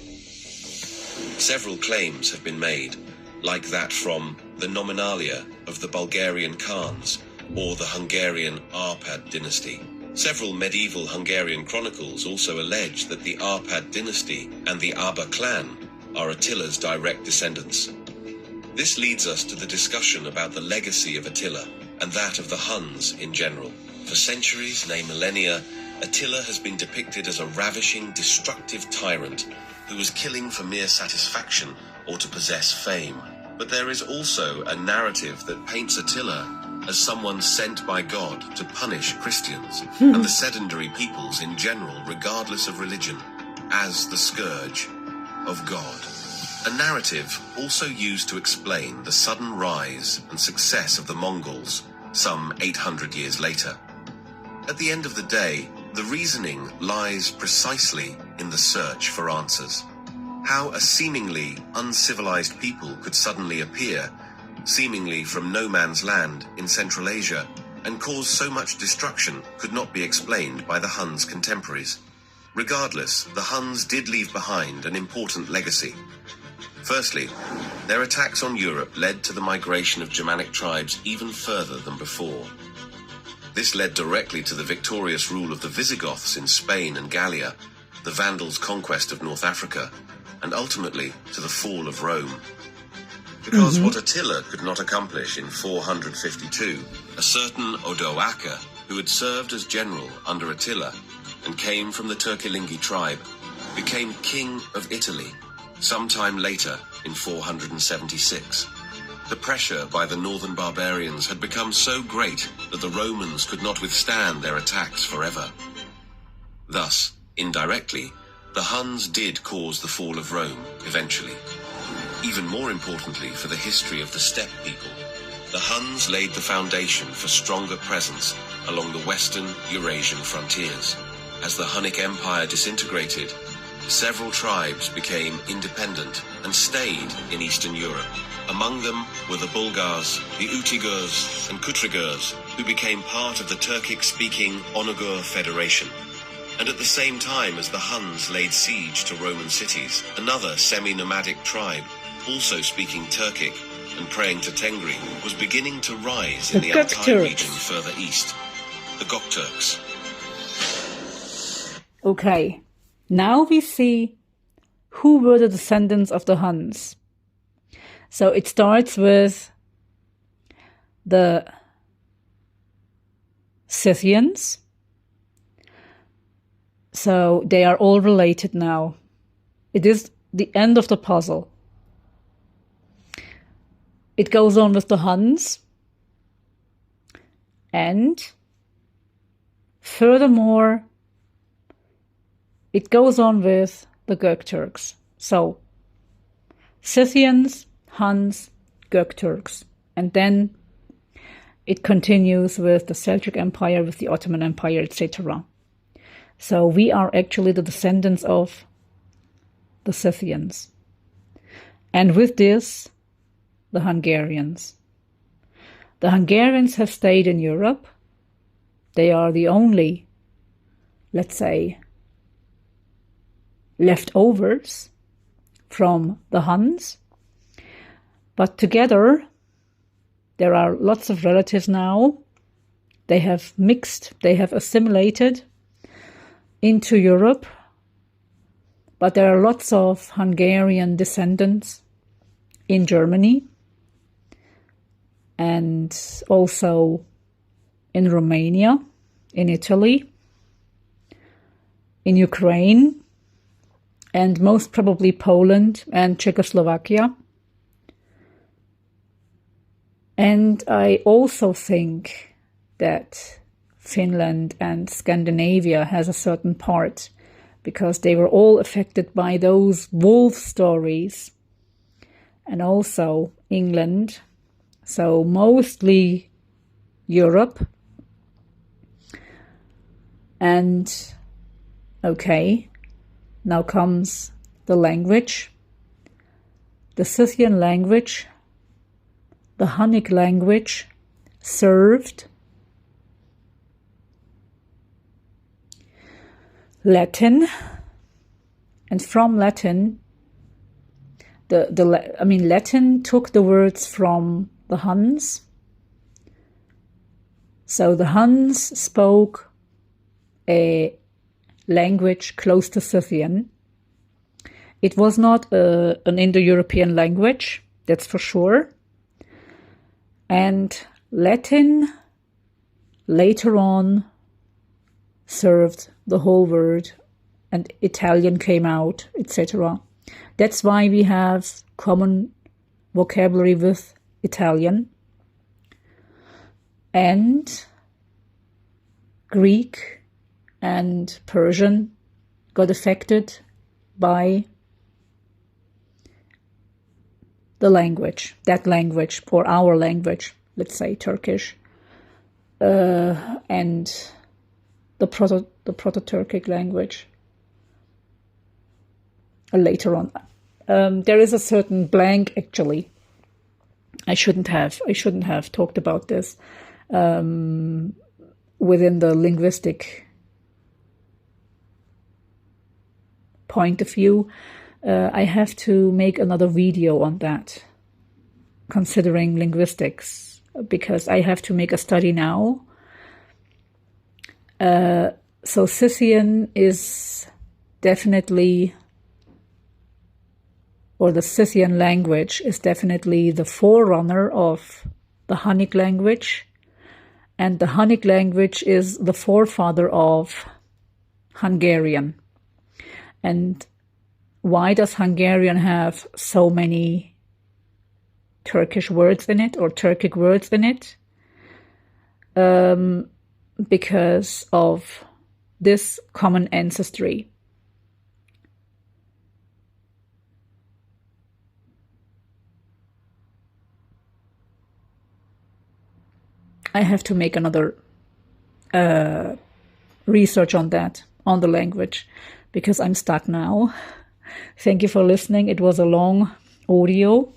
Several claims have been made, like that from the Nominalia of the Bulgarian Khans, or the Hungarian Arpad dynasty. Several medieval Hungarian chronicles also allege that the Arpad dynasty and the Aba clan are Attila's direct descendants. This leads us to the discussion about the legacy of Attila and that of the Huns in general. For centuries, nay millennia, Attila has been depicted as a ravishing, destructive tyrant who was killing for mere satisfaction or to possess fame. But there is also a narrative that paints Attila as someone sent by God to punish Christians and the sedentary peoples in general, regardless of religion, as the scourge of God. A narrative also used to explain the sudden rise and success of the Mongols some 800 years later. At the end of the day, the reasoning lies precisely in the search for answers. How a seemingly uncivilized people could suddenly appear, seemingly from no man's land in Central Asia, and cause so much destruction could not be explained by the Huns' contemporaries. Regardless, the Huns did leave behind an important legacy. Firstly, their attacks on Europe led to the migration of Germanic tribes even further than before. This led directly to the victorious rule of the Visigoths in Spain and Gallia, the Vandals' conquest of North Africa, and ultimately to the fall of Rome. Because what Attila could not accomplish in 452, a certain Odoacer, who had served as general under Attila and came from the Turkic tribe, became king of Italy sometime later in 476. The pressure by the northern barbarians had become so great that the Romans could not withstand their attacks forever. Thus, indirectly, the Huns did cause the fall of Rome eventually. Even more importantly for the history of the steppe people, the Huns laid the foundation for stronger presence along the western Eurasian frontiers. As the Hunnic Empire disintegrated, several tribes became independent and stayed in Eastern Europe. Among them were the Bulgars, the Utigurs and Kutrigurs, who became part of the Turkic-speaking Onogur Federation. And at the same time as the Huns laid siege to Roman cities, another semi-nomadic tribe, also speaking Turkic and praying to Tengri, was beginning to rise in the Altai region further east, the Gokturks. Okay, now we see who were the descendants of the Huns. So it starts with the Scythians. So they are all related now. It is the end of the puzzle. It goes on with the Huns. And furthermore, it goes on with the Gökturks. So Scythians, Huns, Gökturks. And then it continues with the Seljuk Empire, with the Ottoman Empire, etc. So we are actually the descendants of the Scythians. And with this, the Hungarians. The Hungarians have stayed in Europe. They are the only, let's say, leftovers from the Huns. But together, there are lots of relatives now. They have mixed, they have assimilated into Europe. But there are lots of Hungarian descendants in Germany and also in Romania, in Italy, in Ukraine, and most probably Poland and Czechoslovakia. And I also think that Finland and Scandinavia has a certain part, because they were all affected by those wolf stories, and also England. So mostly Europe. And okay, now comes the language. The Scythian language, the Hunnic language, served Latin, and from Latin, Latin took the words from the Huns. So the Huns spoke a language close to Scythian. It was not an Indo-European language, that's for sure. And Latin later on served the whole world, and Italian came out, etc. That's why we have common vocabulary with Italian. And Greek and Persian got affected by the language, that language, or our language, let's say Turkish. and the Proto-Turkic language later on. There is a certain blank, actually. I shouldn't have talked about this within the linguistic point of view. I have to make another video on that, considering linguistics, because I have to make a study now. So Scythian is definitely, or the Scythian language is definitely the forerunner of the Hunnic language, and the Hunnic language is the forefather of Hungarian. And why does Hungarian have so many Turkish words in it, or Turkic words in it? Because of this common ancestry. I have to make another research on that, on the language, because I'm stuck now. Thank you for listening. It was a long audio.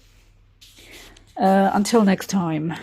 Until next time.